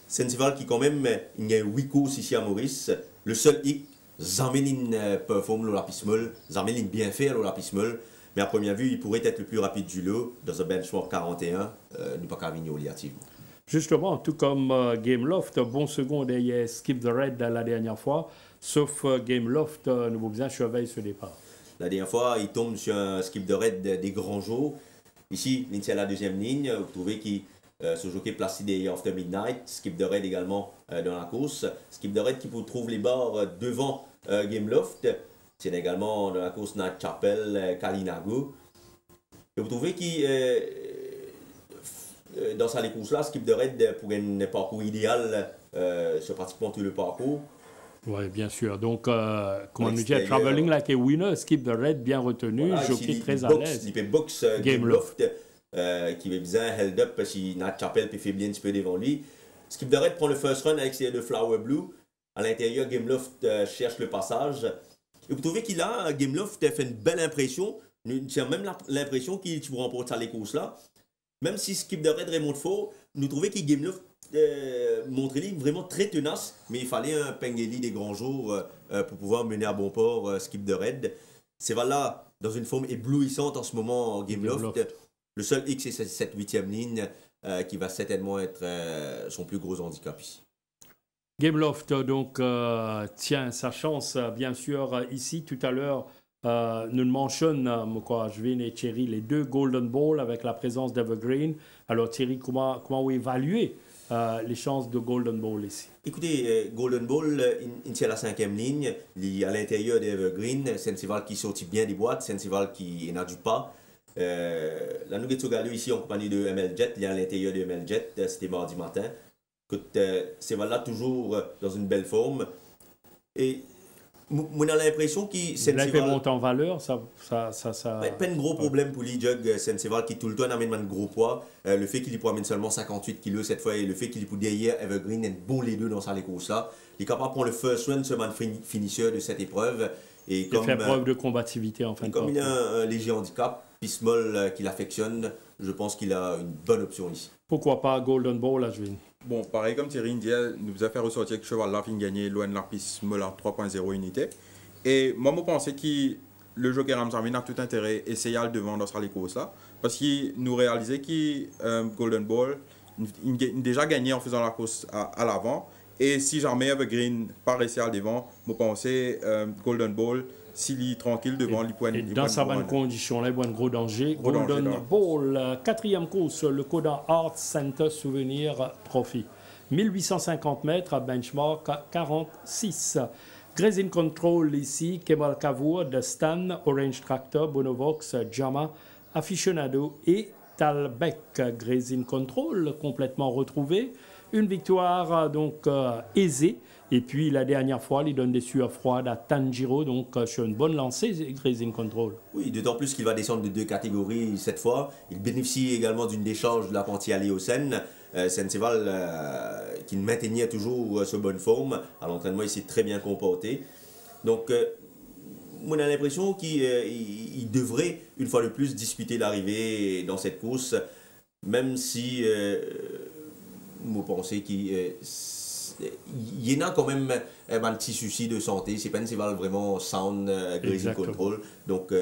C'est un cheval qui, quand même, il y a 8 courses ici à Maurice. Le seul hic, Zamelin performe la piste molle. Zamelin bien fait la piste molle. Mais à première vue, il pourrait être le plus rapide du lot dans un benchmark 41, du pas Carvigno relativement. Justement, tout comme Game Loft, bon second derrière Skip the Red la dernière fois, sauf Game Loft, nous avons besoin de surveiller ce départ. La dernière fois, il tombe sur un skip de raid des grands jours. Ici, c'est la deuxième ligne. Vous trouvez qu'il se jockey placé des After Midnight. Skip de raid également dans la course. Skip de raid qui vous trouve les barres devant Gameloft. C'est également dans la course Night Chapel, Kalinago. Et vous trouvez qu'il dans sa course-là, skip de raid pour un parcours idéal sur pratiquement tout le parcours. Oui, bien sûr. Donc, comme on nous dit, Traveling Like a Winner, skip the red, bien retenu, Voilà, jockey très à box, l'aise. il fait box Gameloft qui va bien held up si Nat Chapel peut faire bien un petit peu devant lui. Skip the red prend le first run avec le Flower Blue. À l'intérieur, Gameloft cherche le passage. Et vous trouvez qu'il a, Gameloft fait une belle impression. J'ai même l'impression qu'il va remporter les courses-là. Même si Skip the red remonte fort, nous trouvons que Gameloft montrait vraiment très tenace, mais il fallait un Pengeli des grands jours pour pouvoir mener à bon port Skip the Red. C'est là dans une forme éblouissante en ce moment, Gameloft. Le seul X, c'est cette 8e ligne qui va certainement être son plus gros handicap ici. Gameloft, donc, tient sa chance, bien sûr, ici, tout à l'heure. Nous mentionnons, Jvin et Thierry, les deux Golden Ball avec la présence d'Evergreen. Alors, Thierry, comment vous évaluez les chances de Golden Ball ici? Écoutez, Golden Ball, il est à la 5e ligne, il est à l'intérieur d'Evergreen. Sensival qui sortit bien des boîtes, Sensival qui n'a du pas. La Nugget Sogalou ici en compagnie de ML Jet, il est à l'intérieur de ML Jet, c'était mardi matin. Écoute, Sensival toujours dans une belle forme. Et on a l'impression qu'il Sensival monte en valeur, ça pas un gros problème pour lui, Jug Sensival qui tout le temps amène un gros poids. Le fait qu'il amène seulement 58 kg cette fois et le fait qu'il est derrière Evergreen est bon les deux dans sa course là. Il est capable de prendre le first run seulement finisher de cette épreuve. Et comme, il fait preuve de combativité en fin de compte. Comme il a un léger handicap, Pismol qu'il affectionne, je pense qu'il a une bonne option ici. Pourquoi pas Golden Ball à Jvin? Bon, pareil comme Thierry dit, nous a fait ressortir que cheval là, fin gagné loin de la piste Mola 3.0 unité. Et moi, je pense que le jockey Ramsarvin a tout intérêt à essayer de devant dans les courses là. Parce qu'il nous réalisait que Golden Ball il a déjà gagné en faisant la course à l'avant. Et si jamais Evergreen pas resté à devant, je pense que Golden Ball, s'il est tranquille devant, il peut être. Dans sa bonne condition, là, il y a un gros danger. Golden Ball, 4e course, le Coda Arts Center Souvenir Trophy. 1850 mètres à benchmark 46. Grazing Control ici, Kemal Kavour, The Stan, Orange Tractor, Bonovox, Jama, Aficionado et Talbec. Grazing Control complètement retrouvé. Une victoire donc aisée. Et puis la dernière fois, il donne des sueurs froides à Tanjiro, donc sur une bonne lancée, Grazing Control. Oui, d'autant plus qu'il va descendre de 2 catégories cette fois. Il bénéficie également d'une décharge de l'apprenti Aléocène. Sensival qui maintenait toujours sa bonne forme. À l'entraînement, il s'est très bien comporté. Donc, on a l'impression qu'il devrait, une fois de plus, disputer l'arrivée dans cette course. Même si, vous pensez qu'il y en a quand même un petit souci de santé. C'est pas vraiment sound Grazing Control. Donc,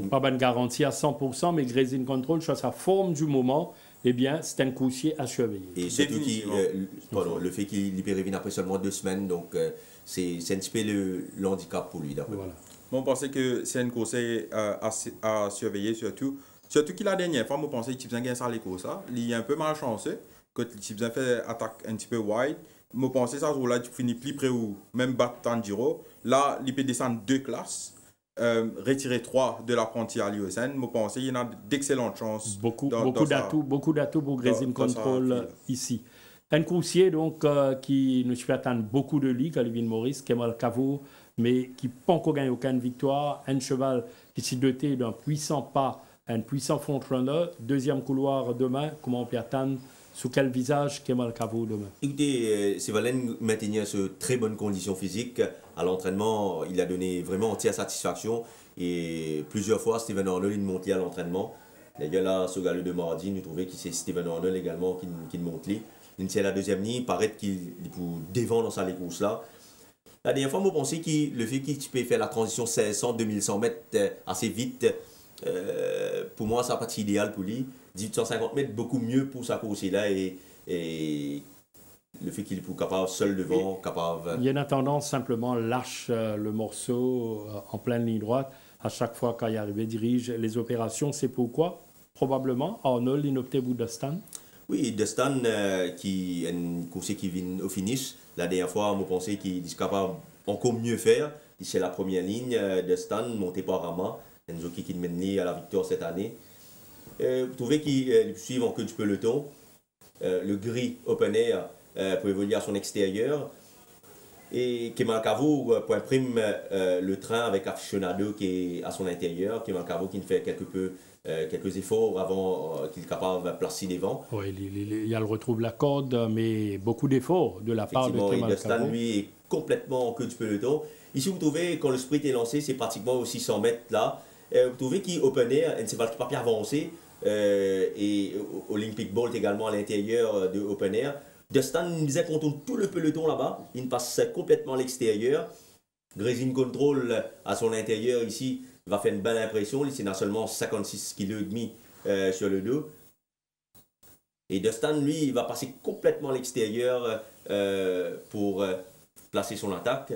pas bonne garantie à 100%, mais Grazing Control, sur sa forme du moment, eh bien, c'est un coursier à surveiller. Et surtout le fait qu'il pérévine après seulement 2 semaines, donc c'est un petit peu le handicap pour lui. Voilà. Bon, on pensait que c'est une course à surveiller surtout qu'il a dernière fois, on pensait qu'il faisait gagner ça les courses. Il est un peu malchanceux. Quand il faisait fait attaque un petit peu wide, je pensais que ça jour-là, tu finis plus près ou même battre Tanjiro. Là, il peut descendre 2 classes. Retirer 3 de l'apprenti à l'IOSN, je pense qu'il y a d'excellentes chances. Beaucoup d'atouts pour Grazing Control ici. Un coursier donc, qui nous fait attendre beaucoup de ligues, Calvin Morris, Kemal Kavour, mais qui n'a pas encore gagné aucune victoire. Un cheval qui s'est doté d'un puissant pas, un puissant frontrunner. Deuxième couloir demain, comment on peut attendre? Sous quel visage Kemal Kavour demain? Écoutez, Sévalène maintenait ce très bonne condition physique. À l'entraînement, il a donné vraiment entière satisfaction. Et plusieurs fois, Steven Arnold il montait à l'entraînement. D'ailleurs, là, ce gars de mardi, nous trouvons que c'est Steven Arnold également qui monte. C'est la deuxième ligne, il paraît qu'il peut devant dans sa course là. La dernière fois, moi, je pensais que le fait qu'il peut faire la transition 1600-2100 mètres assez vite, pour moi, ça n'a pas été idéal pour lui. 1850 mètres, beaucoup mieux pour sa course là et le fait qu'il est capable seul devant, capable. Il y a une tendance simplement lâche le morceau en pleine ligne droite. à chaque fois qu'il arrive, dirige les opérations. C'est pourquoi, probablement, Arnold, il opte pour Dustin. Oui, Dustin, qui est un coursier qui vient au finish. La dernière fois, on pensait qu'il est capable encore mieux faire. C'est la première ligne. Dustin, monté par Rama, un jockey qui mène à la victoire cette année. Vous trouvez qu'il suit en queue du peloton. Le gris open air peut évoluer à son extérieur. Et Kemal Cavo point prime le train avec Aficionado qui est à son intérieur. Kemal Cavo qui fait quelques efforts avant qu'il est capable de placer devant. Oui, il retrouve la corde, mais beaucoup d'efforts de la part de Kemal Dustin, Cavo. lui, est complètement en queue du peloton. Ici, vous trouvez, quand le sprint est lancé, c'est pratiquement aux 600 mètres là. Vous trouvez qu'il open air, c'est pas bien avancé. Et Olympic Bolt également à l'intérieur de open air. Dustin disait qu'on tourne tout le peloton là-bas. Il passe complètement à l'extérieur. Grazing Control à son intérieur ici va faire une belle impression. Il a seulement 56,5 kg sur le dos. Et Dustin, lui, il va passer complètement à l'extérieur pour placer son attaque.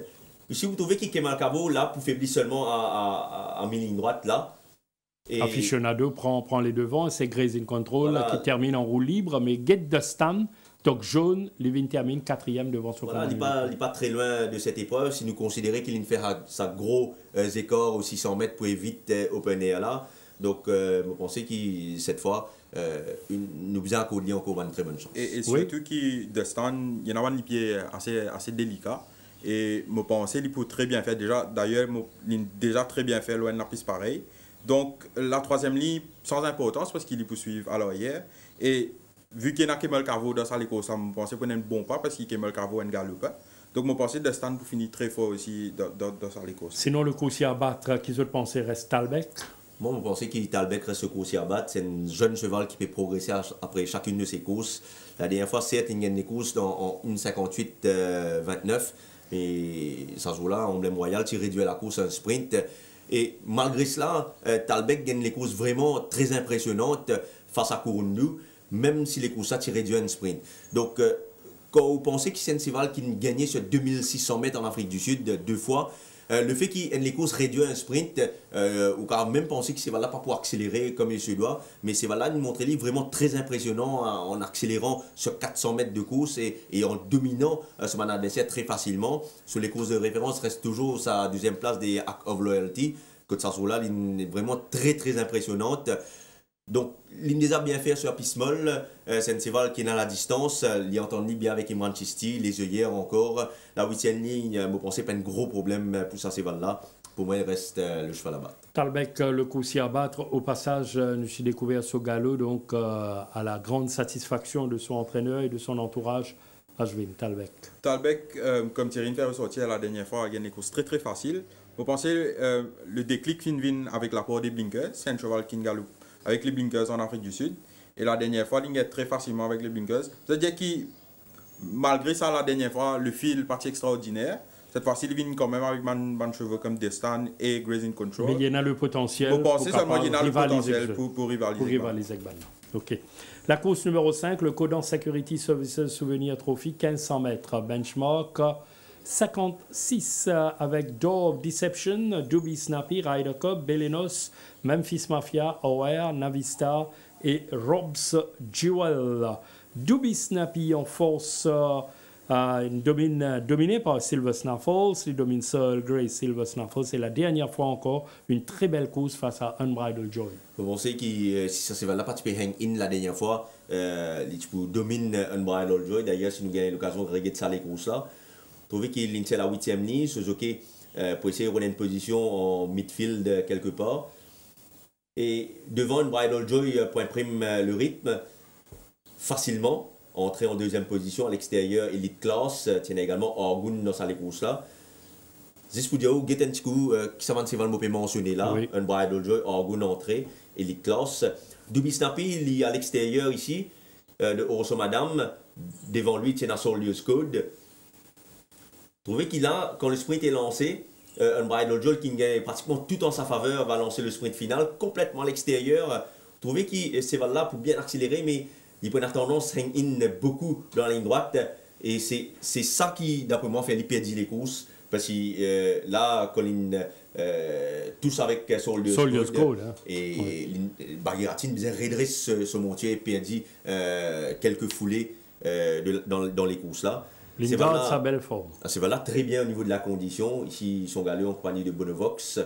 Ici, vous trouvez qu'il Kemal Cavo là pour faiblir seulement à mi-ligne droite là. Et Aficionado prend les devants, c'est Grazing Control qui termine en roue libre, mais Get Dustin, donc jaune, Levin termine 4e devant son il n'est pas très loin de cette épreuve. Si nous considérons qu'il fait sa gros écart aux 600 mètres pour éviter open air là. Donc, je pense que cette fois, nous avons encore une très bonne chance. Et surtout que Dustin, il y en a un pied assez délicat. Et je pense qu'il peut très bien faire. D'ailleurs, il a déjà très bien fait loin de la piste pareil. Donc, la troisième ligne, sans importance, parce qu'il peut suivre à l'arrière. Et vu qu'il y a Kemal Cavo dans sa course, je pense qu'il un bon pas, parce que Kemal Cavo est un galop. Donc, je pense que Dustin peut finir très fort aussi dans sa course. Sinon, le coursier à battre, qui je pense reste Talbec. Moi, je pense que Talbec reste le coursier à battre. C'est un jeune cheval qui peut progresser après chacune de ses courses. La dernière fois, certes, il gagne des courses en 1,58-29. Mais ça se là, emblème royal, tu réduis la course à un sprint. Et malgré cela, Talbec gagne les courses vraiment très impressionnantes face à Kurundu, même si les courses tu réduis à un sprint. Donc, quand vous pensez que c'est un cheval qui a gagné sur 2600 mètres en Afrique du Sud 2 fois, le fait qu'il ait les courses réduites à un sprint, ou quand même penser que ce cheval-là pas pour accélérer comme il se doit, mais ce cheval-là nous montre vraiment très impressionnant en accélérant sur 400 mètres de course et en dominant son adversaire très facilement. Sur les courses de référence, reste toujours sa deuxième place des Act of Loyalty. Que ça soit là, il est vraiment très très impressionnante. Donc, l'une des a bien fait sur la piste molle, c'est un cheval qui est dans la distance, il est entendu bien avec Imran Chisti, les œillères encore. La 8e ligne, je pense pas un gros problème pour ce cheval-là. Pour moi, il reste le cheval à battre. Talbec, le coursier à battre. Au passage, nous suis découvert ce galop, donc à la grande satisfaction de son entraîneur et de son entourage. Ashwin, Talbec. Talbec, comme Thierry fait ressortir la dernière fois, a gagné des courses très très faciles. Vous pensez le déclic vient avec l'apport des blinkers, c'est un cheval qui galope avec les blinkers en Afrique du Sud. Et la dernière fois, il gagne très facilement avec les blinkers. C'est-à-dire que malgré ça, la dernière fois, le fil parti extraordinaire. Cette fois-ci, il vient quand même avec un chevaux comme Destin et Grazing Control. Mais il y en a le potentiel. Vous pensez seulement qu'il y en a le potentiel pour rivaliser. Ok. La course numéro 5, le Codan Security Services Souvenir Trophy, 1500 mètres. Benchmark 56 avec Door of Deception, Doobie Snappy, Ryder Cup, Belenos, Memphis Mafia, Aware, Navistar et Rob's Jewel. Doobie Snappy en force dominé par Silver Snaffles, il domine seul Grey Silver Snaffles. C'est la dernière fois encore une très belle course face à Unbridled Joy. Vous pensez que si ça se va là, pas tu peux hang in la dernière fois, il domine Unbridled Joy. D'ailleurs, si nous gagnons l'occasion de regarder ça les courses là, trouvez qu'il est à la 8e ligne, ce jockey pour essayer de prendre une position en midfield quelque part. Et devant Unbridled Joy, point prime le rythme facilement. Entrer en 2e position à l'extérieur, Elite Class, tient également Argoun dans sa course là. Juste pour dire, Getentikou, qui s'avance c'est vraiment mentionné là, oui. Unbridled Joy, Argoun entrée, Elite Class. Doobie Snappy, il est à l'extérieur ici, de Orso Madame, devant lui, tient à Solius Code. Trouvez qu'il a, quand le sprint est lancé, Unbridled Joy, qui gagne pratiquement tout en sa faveur, va lancer le sprint final complètement à l'extérieur. Trouvez qu'il c'est là pour bien accélérer, mais il peut avoir tendance à hang in beaucoup dans la ligne droite et c'est ça qui, d'après moi, fait perdre les courses Parce que là, Colin tous avec Soldiers Code, hein. et Bagheeratin redresse ce montier et perdit quelques foulées dans les courses là. C'est voilà, sa belle forme. C'est voilà très bien au niveau de la condition. Ici, ils sont galés en compagnie de Bonevox.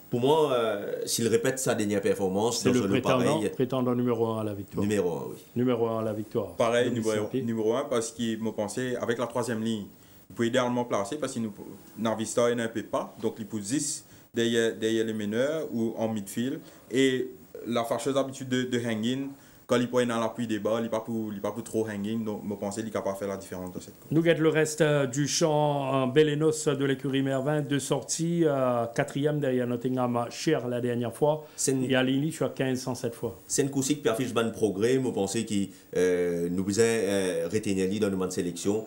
Pour moi, s'il répète sa dernière performance, c'est le prétendant numéro 1 à la victoire. Numéro 1, oui. Numéro 1 à la victoire. Pareil, numéro 1, parce qu'il me pensait, avec la troisième ligne, il peut idéalement placer, parce que Narvista il n'a un peu pas, donc il pousse 10 derrière les meneurs ou en midfield. Et la fâcheuse habitude de hang-in, quand il peut dans l'appui des bas, il n'est pas pour trop hanging, donc je pense qu'il est capable de faire la différence dans cette course. Nous guette le reste du champ Belenos de l'écurie Mervin, deux sorties, quatrième derrière Nottingham Cher la dernière fois, et à Ligny sur 1500 cette fois. C'est une course qui affiche bon progrès, je pense qu'il nous besoin retenir dans une bonne sélection.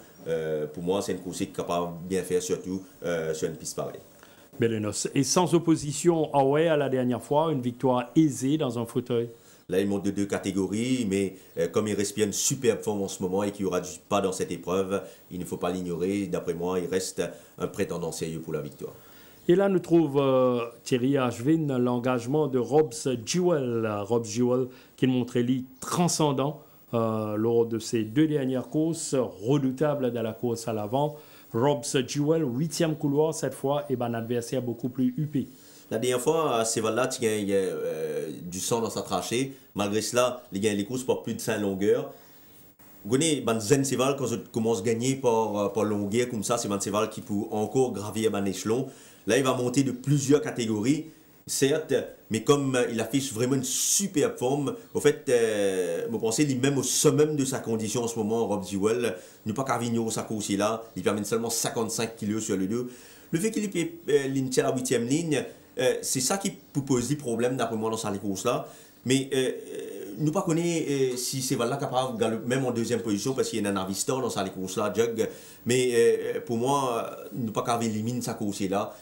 Pour moi, c'est une course qui est capable de bien faire, surtout sur une piste pareille. Belenos. Et sans opposition, Away à la dernière fois, une victoire aisée dans un fauteuil. Là, il monte de 2 catégories, mais comme il respire une superbe forme en ce moment et qu'il n'y aura pas dans cette épreuve, il ne faut pas l'ignorer. D'après moi, il reste un prétendant sérieux pour la victoire. Et là, nous trouve Thierry Ashvin l'engagement de Robs Jewell. Robs Jewell qui montrait lui transcendant lors de ses 2 dernières courses, redoutable dans la course à l'avant. Robs Jewell, 8e couloir cette fois, et un adversaire beaucoup plus huppé. La dernière fois, Seval il y a du sang dans sa trachée. Malgré cela, les courses pour plus de 5 longueurs. Vous connaissez, Zen Seval, quand on commence à gagner par longueur comme ça, c'est un Seval qui peut encore gravir un échelon. Là, il va monter de plusieurs catégories, certes, mais comme il affiche vraiment une superbe forme, au fait, je pense qu'il est même au sommet de sa condition en ce moment, Rob Jewell. Il n'est pas Carvigno, sa course là. Il permet seulement 55 kg sur le 2. Le fait qu'il ait l'initial à la 8e ligne, c'est ça qui peut poser des problèmes d'après moi dans cette course-là. Mais nous ne connaissons pas si c'est là capable de même en 2e position parce qu'il y a un Narvistor dans cette course-là, Jug. Mais pour moi, nous ne pas capable d'éliminer sa course-là.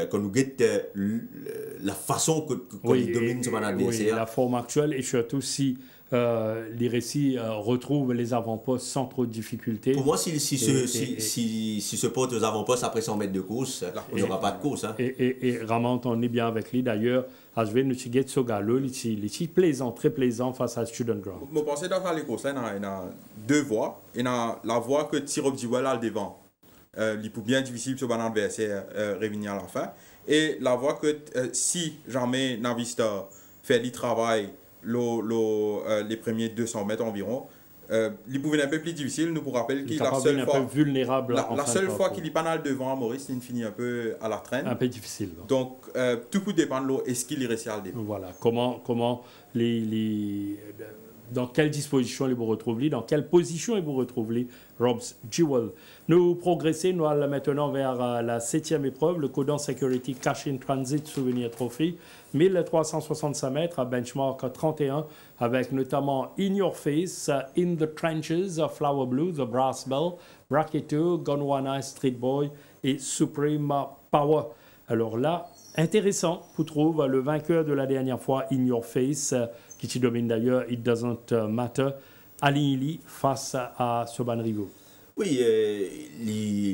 Quand nous guette la façon qu'on domine son adversaire. Oui, la forme actuelle et surtout si les récits retrouvent les avant-postes sans trop de difficultés. Pour moi, si se porte aux avant-postes après 100 mètres de course, il n'y aura pas de course. Hein. Et Ramant, on est bien avec lui. D'ailleurs, Ashvin, nous avons Sogalo, il est plaisant, très plaisant face à Student Ground. Je pense que dans les courses, il y a 2 voies. Il y a la voie que Tirop Diwell a devant. Il est bien difficile pour son adversaire revenir à la fin. Et la voie que si jamais Navista fait le travail les premiers 200 mètres environ, il pouvait être un peu plus difficile. Nous vous rappelle qu'il la seule fois vulnérable. La seule fois qu'il est pas mal devant Maurice, il finit un peu à la traîne. Un peu difficile. Donc tout peut dépendre de est-ce qu'il est resté à le début. Voilà. Comment dans quelle disposition il vous retrouve, dans quelle position il vous retrouve, Robs Jewell. Nous progressons, nous allons maintenant vers la 7e épreuve, le Codan Security Cash in Transit Souvenir Trophy, 1365 mètres à benchmark 31, avec notamment In Your Face, In the Trenches, Flower Blue, The Brass Bell, Bracket 2, Gondwana Street Boy et Supreme Power. Alors là, intéressant, vous trouvez le vainqueur de la dernière fois, In Your Face, qui te domine d'ailleurs, It Doesn't Matter, Ali face à Soban Rigo. Oui,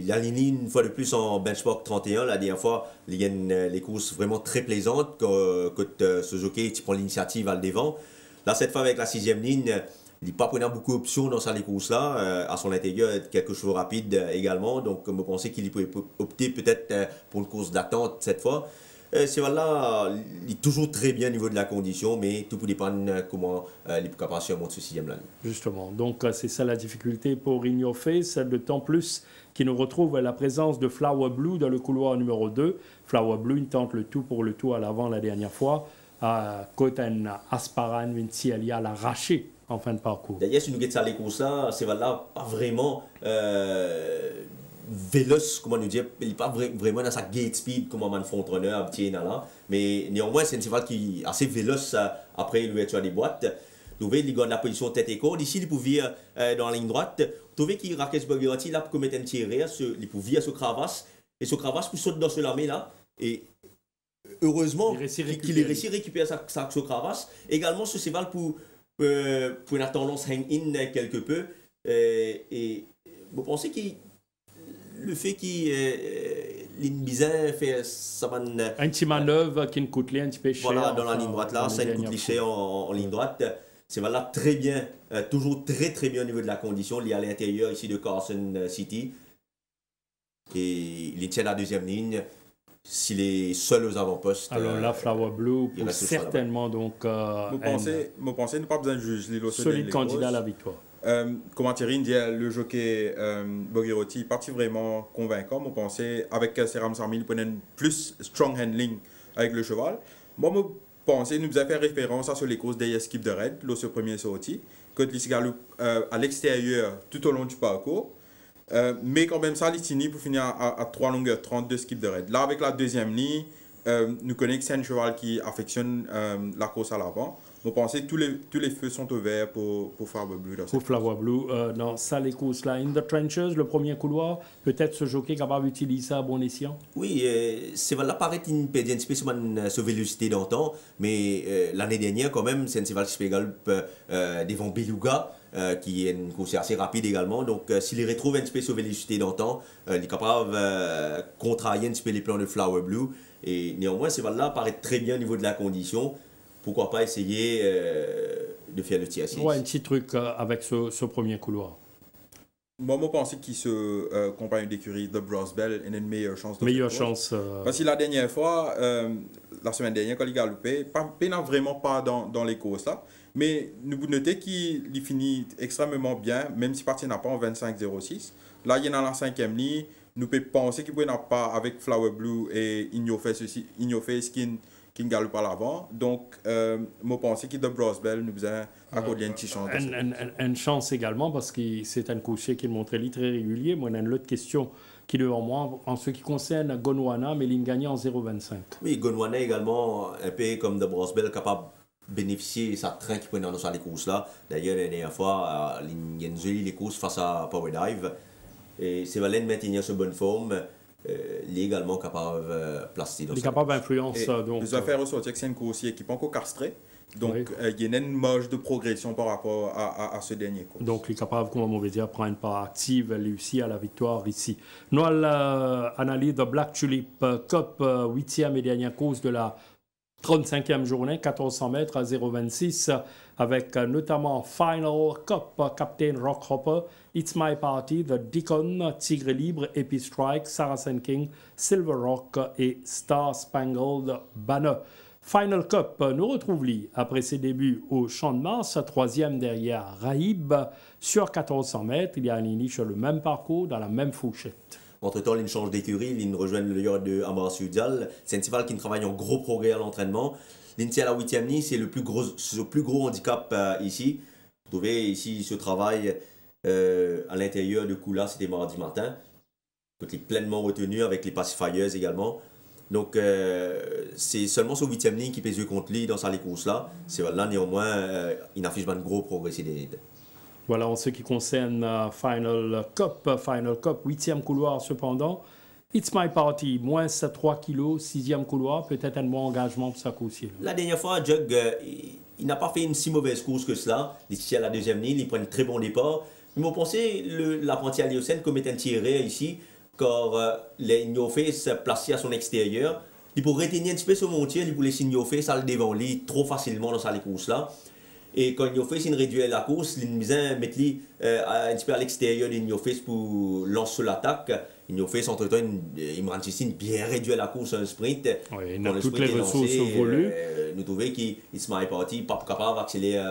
Alini, une fois de plus en benchmark 31, la dernière fois, il y a les courses vraiment très plaisantes quand ce jockey qui prend l'initiative à le devant. Là, cette fois, avec la 6e ligne, il n'a pas pris beaucoup d'options dans ces courses-là. À son intérieur, quelques chevaux rapides également. Donc, je pensais qu'il pouvait opter peut-être pour une course d'attente cette fois. C'est voilà, il est toujours très bien au niveau de la condition, mais tout peut dépendre comment les préparations montent ce 6e là. Justement, donc c'est ça la difficulté pour In Your Face, d'autant plus qu'il nous retrouve la présence de Flower Blue dans le couloir numéro 2. Flower Blue il tente le tout pour le tout à l'avant la dernière fois. Koten Asparan Vinci à l'arraché en fin de parcours. D'ailleurs, si nous regardons les courses là, c'est voilà, pas vraiment véloce, comment nous dire, il n'est pas vraiment dans sa gate speed comme un frontrunner là, mais néanmoins c'est un cheval qui est assez véloce après l'ouverture des boîtes. Vous voyez, il garde la position tête et corde. Ici, il pouvait dans la ligne droite. Vous trouvez qu'il Rakesh Bagheeratin là pour commettre un tiré, il pouvait ce cravasse et ce cravasse pour sauter dans ce lamé là et heureusement qu'il ait réussi à récupérer sa cravasse. Également, ce cheval pour une tendance hang-in quelque peu et vous pensez qu'il le fait qu'Inbizin fait ça un petit manœuvre qui ne coûte rien, un petit peu cher. Voilà, dans la ligne droite là, ça ne coûte cher en ligne droite. C'est voilà très bien, toujours très bien au niveau de la condition. Il est à l'intérieur ici de Carson City. Et il tient la deuxième ligne. S'il est seul aux avant-postes. Alors là, Flower Blue peut certainement donc. Vous pensez ne pas besoin de juger solide candidat à la victoire. Comment Thierry dit, le jockey Bogirotti est parti vraiment convaincant. Vous pensez avec Seram Sarmi, il prenait plus strong handling avec le cheval. Moi, je pense, nous avons fait référence à les courses des skip de Red, ce premier sorti, que l'Isigalou à l'extérieur tout au long du parcours. Mais quand même ça, l'Itini pour finir à 3 longueurs 30 de skip de Red. Là, avec la deuxième ligne, nous connaissons que c'est un cheval qui affectionne la course à l'avant. Vous pensez que tous les feux sont ouverts pour Flower Blue. Pour Flower Blue, dans ça, les courses là. In the Trenches, le premier couloir, peut-être ce jockey capable d'utiliser ça à bon escient. Oui, c'est vrai, là, paraît une pédienne spécialement sur vélocité d'antan, mais l'année dernière, quand même, c'est un cheval qui se devant Beluga. Qui est une course assez rapide également. Donc, s'il retrouve un petit peu sur vélocité d'antan, il est capable de contrarier un petit peu les plans de Flower Blue. Et néanmoins, ce cheval-là paraît très bien au niveau de la condition. Pourquoi pas essayer de faire le tir. Ouais, un petit truc avec ce premier couloir. Moi, je pense qu'il se compagne d'écurie de Bros Bell et a une meilleure chance. Meilleure chance. Parce que la dernière fois, la semaine dernière, quand il a loupé, il n'a vraiment pas dans les courses là. Mais nous notez qu'il finit extrêmement bien, même si parti n'a pas en 25-06. Là, il y en a la cinquième ligne. Nous pouvons penser qu'il n'a pas avec Flower Blue et In Your Face qui ne galope pas l'avant. Donc, je pense qu'il de Bros Bell nous a accordé une petite chance. Une chance également parce que c'est un cocher qui montrait très régulier. Moi, on a une autre question qui est devant moi en ce qui concerne Gondwana, mais il gagne en 0,25. Oui, Gondwana également, un peu comme de Bros Bell, capable bénéficier de sa train qui prenait dans les courses là. D'ailleurs, la dernière fois, il y a une les courses face à Power Dive. Et c'est valable de maintenir ce bonne forme. Il est également capable de placer dans il est capable d'influence. Donc, je vais faire ressortir que c'est une course qui n'est pas encore castrée. Donc, il y a une marge de progression par rapport à ce dernier course. Donc, il est capable, comme on veut dire, prendre une part active, réussir à la victoire ici. Nous allons analyser le Black Tulip Cup, 8e et dernière course de la 35e journée, 1400 mètres à 0,26, avec notamment Final Cup, Captain Rockhopper, It's My Party, The Deacon, Tigre Libre, Epi Strike, Saracen King, Silver Rock et Star Spangled Banner. Final Cup nous retrouve après ses débuts au Champ de Mars, 3e derrière Raïb. Sur 1400 mètres, il y a un ligne sur le même parcours, dans la même fourchette. Entre-temps, il change d'écurie, il rejoint le yard de Amar Sudial. C'est un cheval qui travaille en gros progrès à l'entraînement. L'Inti à la 8e ligne, c'est le plus gros handicap ici. Vous trouvez ici ce travail à l'intérieur de Kula, c'était mardi matin. Il est pleinement retenu avec les pacifiers également. Donc, c'est seulement sur 8e ligne qui pèse contre lui dans les courses-là. C'est là, néanmoins, il affiche un gros progrès. Voilà, en ce qui concerne Final Cup, 8e couloir cependant. It's My Party, moins 3 kg, 6e couloir, peut-être un bon engagement pour sa course. La dernière fois, Jug, il n'a pas fait une si mauvaise course que cela. Ici à la deuxième ligne, il prend un très bon départ. Mais vous pensez l'apprenti Aliocène comme est un tiré ici, car les Face placé à son extérieur. Il pourrait retenir un petit peu son montier, il pourrait laisser Face à le devant lui trop facilement dans sa course là. Et quand Face il réduit la course, il met un petit peu à l'extérieur de Face pour lancer l'attaque. Face entre-temps, il me bien réduit la course à un sprint. Oui, il a toutes les ressources voulues. Nous trouvons qu'il se met parti, pas capable d'accélérer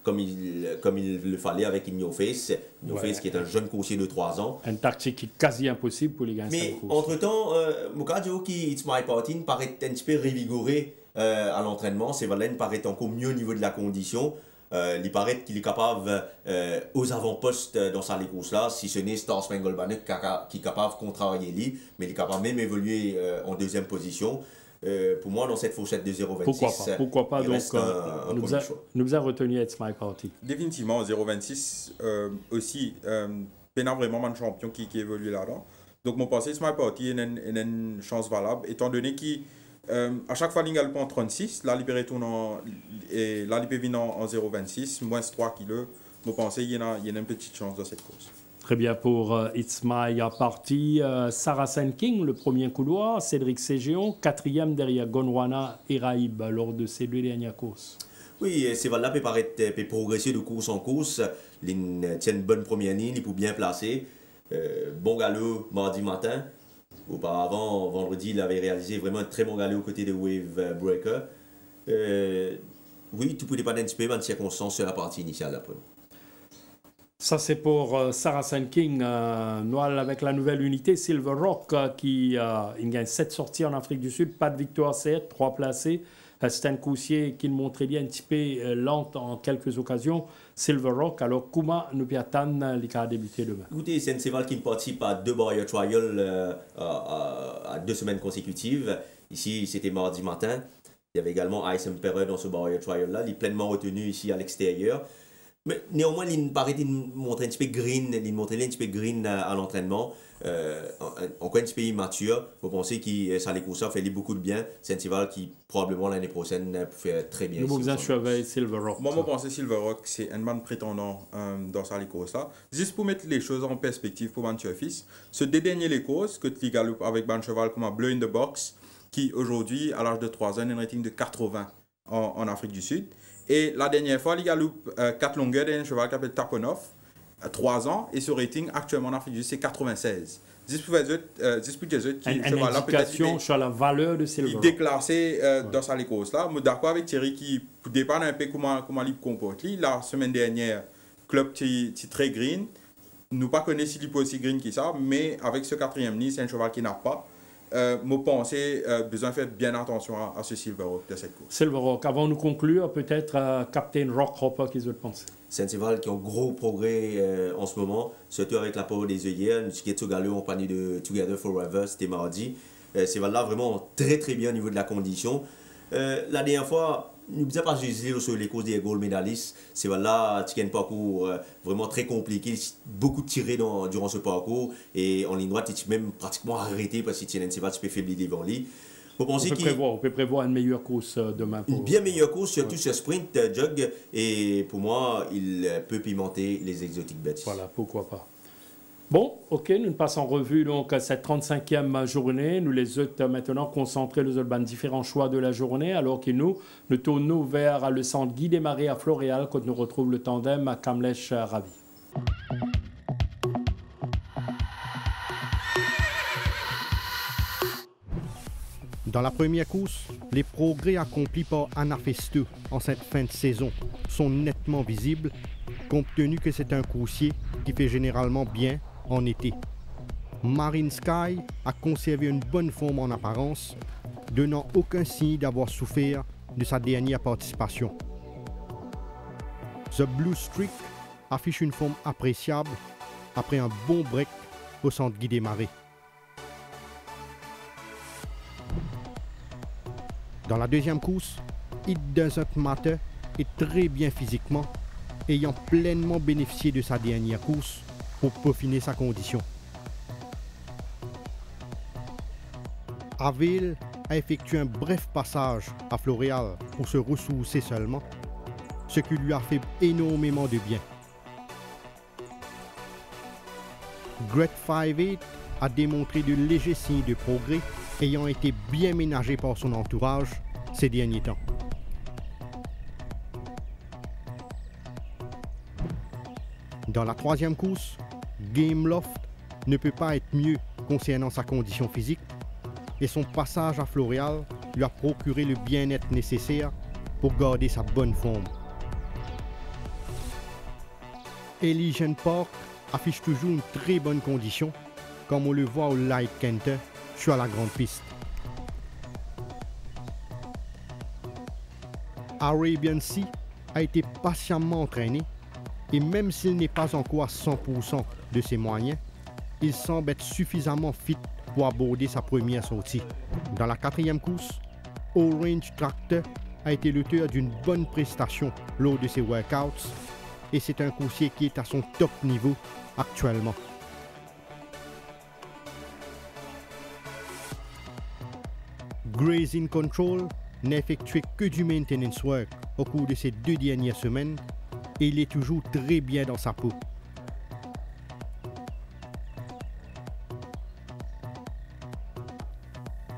comme il le fallait avec Face. Face qui est un jeune coursier de 3 ans. Une tactique qui est quasi impossible pour les gagner. Mais entre-temps, Moukadjo qui It's My Party paraît un petit peu revigoré à l'entraînement. C'est Valène paraît encore mieux au niveau de la condition. Il paraît qu'il est capable aux avant-postes dans sa course là, si ce n'est Star Spangled Banner qui est capable de contrarier lui, mais il est capable même évoluer en deuxième position. Pour moi, dans cette fourchette de 0,26, pourquoi pas donc nous a retenu It's My Party. Définitivement, 0,26 aussi, Pena vraiment un champion qui évolue là-dedans. Donc, mon pensée, It's My Party est une chance valable, étant donné qu'il à chaque fois, l'Ingal prend 36, la Libéré tourne et la Libéré vient en 0,26, moins 3 kg. Vous pensez qu'il y a une petite chance dans cette course. Très bien pour It's My Party. Saracen King, le premier couloir. Cédric Ségéon, quatrième derrière Gondwana et Raïb lors de ces deux dernières courses. Oui, ces là peut progresser de course en course. Ils tiennent une bonne première ligne, ils peuvent bien placer. Bon galop mardi matin. Auparavant, vendredi, il avait réalisé vraiment un très bon galop aux côtés de Wave Breaker. Oui, tout peut dépendre un petit peu de circonstances sur la partie initiale d'après. Ça, c'est pour Saracen King. Noël avec la nouvelle unité Silver Rock qui il gagne 7 sorties en Afrique du Sud, pas de victoire, 7, 3 placés. C'est un coussier qui montrait bien un petit peu lente en quelques occasions. Silver Rock, alors Kuma nous attend les cas débuter demain. Écoutez, c'est un cheval qui participe à 2 barrier trials à 2 semaines consécutives. Ici, c'était mardi matin. Il y avait également Ice Emperor dans ce barrier trial-là. Il est pleinement retenu ici à l'extérieur. Mais néanmoins, il paraît qu'il montre un petit peu green, il montre un petit peu green à l'entraînement. Encore un petit peu immature. Vous pensez que ça les courses fait beaucoup de bien. C'est un cheval qui probablement l'année prochaine peut faire très bien. Nous vous avec Silver Rock. Moi, je pense que Silver Rock, c'est un man prétendant dans ça les courses là. Juste pour mettre les choses en perspective pour Van Fils, ce dernier les courses que tu galopes avec un cheval comme un Bleu in the Box, qui aujourd'hui, à l'âge de 3 ans, a un rating de 80 en Afrique du Sud. Et la dernière fois, il galoupe 4 longueurs d'un cheval qui s'appelle Taponov, 3 ans, et ce rating actuellement en Afrique du Sud, c'est 96. Juste pour dire une indication sur la valeur de Silver Rock. Il est déclassé dans sa course là. Je suis d'accord avec Thierry qui dépend un peu comment il comporte. La semaine dernière, club qui est très green. Nous ne connaissons pas s'il est aussi green que ça, mais avec ce 4e nid, c'est un cheval qui n'a pas. Je pense besoin de faire bien attention à ce Silver Rock de cette course. Silver Rock, avant de conclure, peut-être Captain Rock Hopper, qu'est-ce que vous pensez? C'est un cheval qui a un gros progrès en ce moment, surtout avec la power des œillères. Nous avons galop en panier de Together Forever, c'était mardi. Ce cheval-là, vraiment très très bien au niveau de la condition. La dernière fois, nous n'avons pas jugé sur les courses des gold medalistes. C'est là, tu as un parcours vraiment très compliqué, beaucoup tiré durant ce parcours. Et en ligne droite, tu même pratiquement arrêté parce que tu as un cheval, tu peux faiblir devant lui. On peut prévoir une meilleure course demain. Une bien meilleure course, surtout ce sprint jog. Et pour moi, il peut pimenter les exotic bets. Voilà, pourquoi pas. Bon, ok, nous passons en revue donc cette 35e journée. Nous les autres maintenant concentrés sur les différents choix de la journée, alors que nous tournons vers le centre Guy Desmarais à Floréal quand nous retrouvons le tandem à Kamlesh Ravi. Dans la première course, les progrès accomplis par Anna Festo en cette fin de saison sont nettement visibles, compte tenu que c'est un coursier qui fait généralement bien en été. Marine Sky a conservé une bonne forme en apparence, donnant aucun signe d'avoir souffert de sa dernière participation. The Blue Streak affiche une forme appréciable après un bon break au centre Guy Desmarais. Dans la deuxième course, It Doesn't Matter est très bien physiquement, ayant pleinement bénéficié de sa dernière course pour peaufiner sa condition. Avil a effectué un bref passage à Floréal pour se ressourcer seulement, ce qui lui a fait énormément de bien. Great 5-8 a démontré de légers signes de progrès, ayant été bien ménagé par son entourage ces derniers temps. Dans la troisième course, Gameloft ne peut pas être mieux concernant sa condition physique et son passage à Floréal lui a procuré le bien-être nécessaire pour garder sa bonne forme. Elysian Park affiche toujours une très bonne condition, comme on le voit au Light Canter sur la grande piste. Arabian Sea a été patiemment entraîné et même s'il n'est pas encore à 100% de ses moyens, il semble être suffisamment fit pour aborder sa première sortie. Dans la quatrième course, Orange Tractor a été l'auteur d'une bonne prestation lors de ses workouts et c'est un coursier qui est à son top niveau actuellement. Grazing Control n'a effectué que du maintenance work au cours de ces 2 dernières semaines et il est toujours très bien dans sa peau.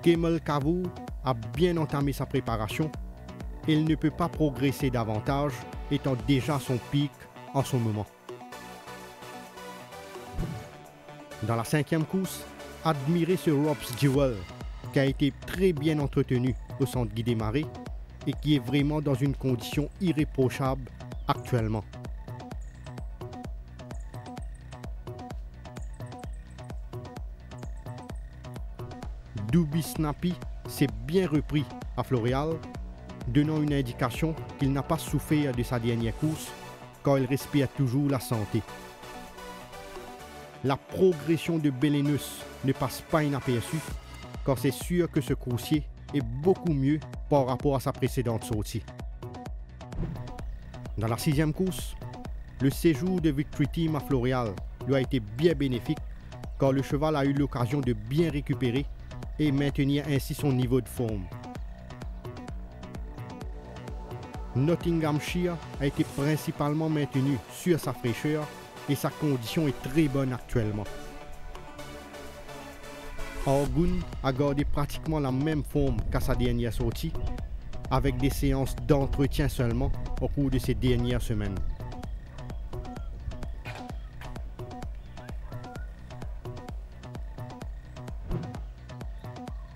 Kemal Kavour a bien entamé sa préparation et il ne peut pas progresser davantage, étant déjà à son pic en ce moment. Dans la 5e course, admirez ce Rob's Jewel qui a été très bien entretenu au centre Guy Desmarais et qui est vraiment dans une condition irréprochable actuellement. Doobie Snappy s'est bien repris à Floréal, donnant une indication qu'il n'a pas souffert de sa dernière course car il respire toujours la santé. La progression de Belenus ne passe pas inaperçue car c'est sûr que ce coursier est beaucoup mieux par rapport à sa précédente sortie. Dans la 6e course, le séjour de Victory Team à Floréal lui a été bien bénéfique car le cheval a eu l'occasion de bien récupérer et maintenir ainsi son niveau de forme. Nottinghamshire a été principalement maintenu sur sa fraîcheur et sa condition est très bonne actuellement. Argoun a gardé pratiquement la même forme qu'à sa dernière sortie, avec des séances d'entretien seulement au cours de ces dernières semaines.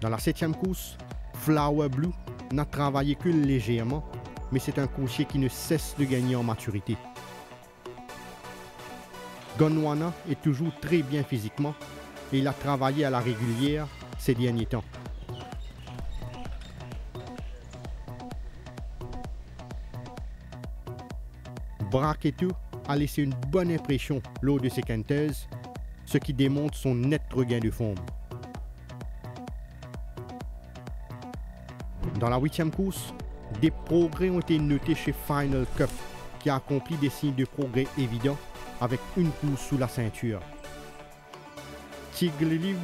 Dans la 7e course, Flower Blue n'a travaillé que légèrement, mais c'est un coursier qui ne cesse de gagner en maturité. Gondwana est toujours très bien physiquement et il a travaillé à la régulière ces derniers temps. Braketu a laissé une bonne impression lors de ses quinteuses, ce qui démontre son net regain de forme. Dans la 8e course, des progrès ont été notés chez Final Cup, qui a accompli des signes de progrès évidents avec une course sous la ceinture. Tigre Libre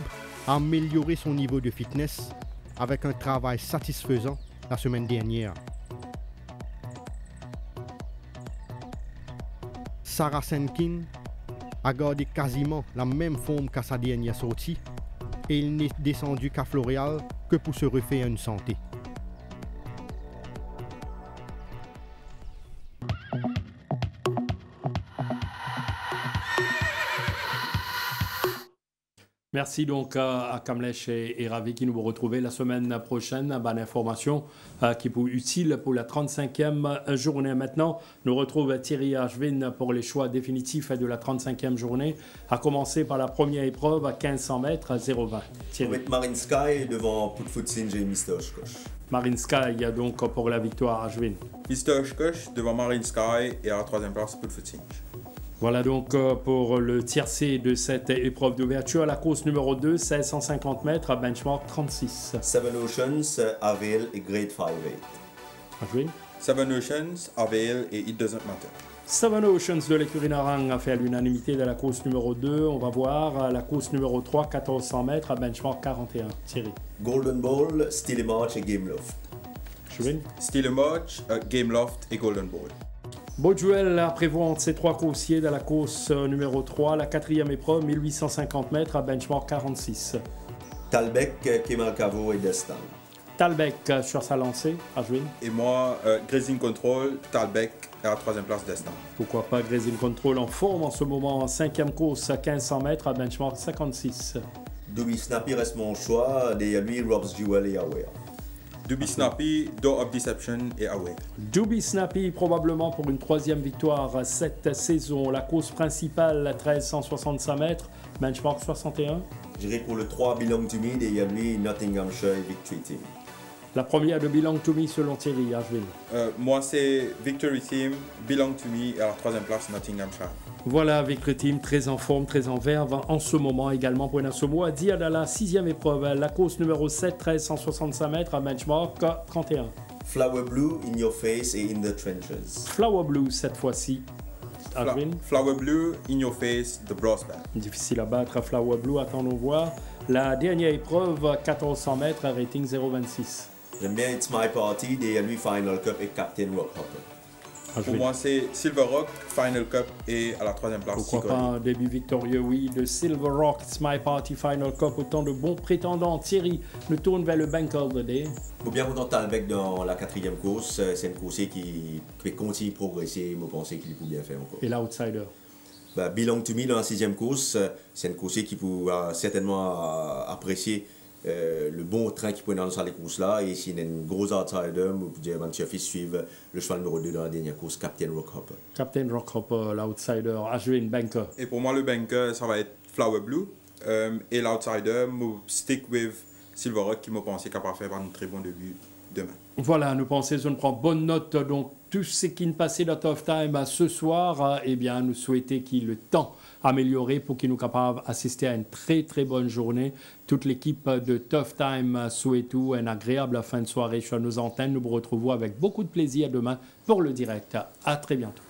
a amélioré son niveau de fitness avec un travail satisfaisant la semaine dernière. Sarah Senkin a gardé quasiment la même forme qu'à sa dernière sortie et il n'est descendu qu'à Floréal que pour se refaire une santé. Merci donc à Kamlesh et Ravi qui nous vont retrouver la semaine prochaine. Bonne information qui est utile pour la 35e journée. Maintenant, nous retrouve Thierry Ashvin pour les choix définitifs de la 35e journée, à commencer par la première épreuve à 1500 mètres à 0,20. On va mettre Marine Sky devant Putfoot Singe et Mr. Oshkosh. Marine Sky donc pour la victoire Ashvin. Mr. Oshkosh devant Marine Sky et à la 3e place Putfoot Singe. Voilà donc pour le tiercé de cette épreuve d'ouverture. La course numéro 2, 1650 mètres à benchmark 36. Seven Oceans, Avail et Grade 5-8. Ashvin. Seven Oceans, Avail et It Doesn't Matter. Seven Oceans de l'écurie Narang a fait l'unanimité de la course numéro 2. On va voir la course numéro 3, 1400 mètres à benchmark 41. Thierry. Golden Ball, Steely March et Game Loft. Ashvin. Steely March, Game Loft et Golden Ball. Beau duel à prévoir entre ces trois coursiers de la course numéro 3, la 4e épreuve, 1850 mètres à benchmark 46. Talbec, Kemal Kavour et Destin. Talbec sur sa lancée, Ashvin. Et moi, Grazing Control, Talbec à la 3e place Destin. Pourquoi pas Grazing Control en forme en ce moment, en 5e course à 1500 mètres à benchmark 56. Doobie Snappy reste mon choix, derrière lui Rob's Jewel et Aware. Doobie Snappy, Door of Deception et Aware. Doobie Snappy probablement pour une 3e victoire cette saison. La course principale, 1365 mètres, benchmark 61. J'irai pour le 3 Belong to Me, derrière lui Nottinghamshire et Victory Team. La première de Belong to Me selon Thierry, Ashvin. Moi, c'est Victory Team, Belong to Me et à la 3e place Nottinghamshire. Voilà, Victory Team très en forme, très en verve en ce moment également pour Nasomo. À dire dans la 6e épreuve, la course numéro 7, 1365 mètres à benchmark 31. Flower Blue, In Your Face et In the Trenches. Flower Blue cette fois-ci. Ashvin. Flower Blue, In Your Face, The Brass Band. Difficile à battre, Flower Blue, attendons voir. La dernière épreuve, 1400 mètres, rating 0,26. J'aime bien It's My Party, derrière lui Final Cup et Captain Rockhopper. Pour moi, c'est Silver Rock, Final Cup et à la troisième place. Pourquoi pas un début victorieux, oui, de Silver Rock, My Party Final Cup, autant de bons prétendants. Thierry nous tourne vers le Banker of the Day. Je suis bien content avec dans la quatrième course. C'est une course qui continue de progresser. Je pense qu'il peut bien faire encore. Et l'outsider? Belong to Me dans la sixième course, c'est une course qui pourra certainement apprécier le bon train qui peut dans les courses là. Et s'il y a une grosse outsider, vous pouvez suivre le cheval numéro 2 dans la dernière course, Captain Rockhopper. Captain Rockhopper, l'outsider, a joué une banker. Et pour moi, le banker, ça va être Flower Blue. Et l'outsider, stick with Silver Rock qui m'a pensé capable de faire un très bon début demain. Voilà, nous pensons qu'on prend bonne note. Donc, tout ce qui ne passait dans Tough Time ce soir, eh bien, nous souhaitons qu'il y ait le temps amélioré pour qu'il nous capable d'assister à une très très bonne journée. Toute l'équipe de Tough Time souhaite une agréable fin de soirée sur nos antennes. Nous vous retrouvons avec beaucoup de plaisir demain pour le direct. À très bientôt.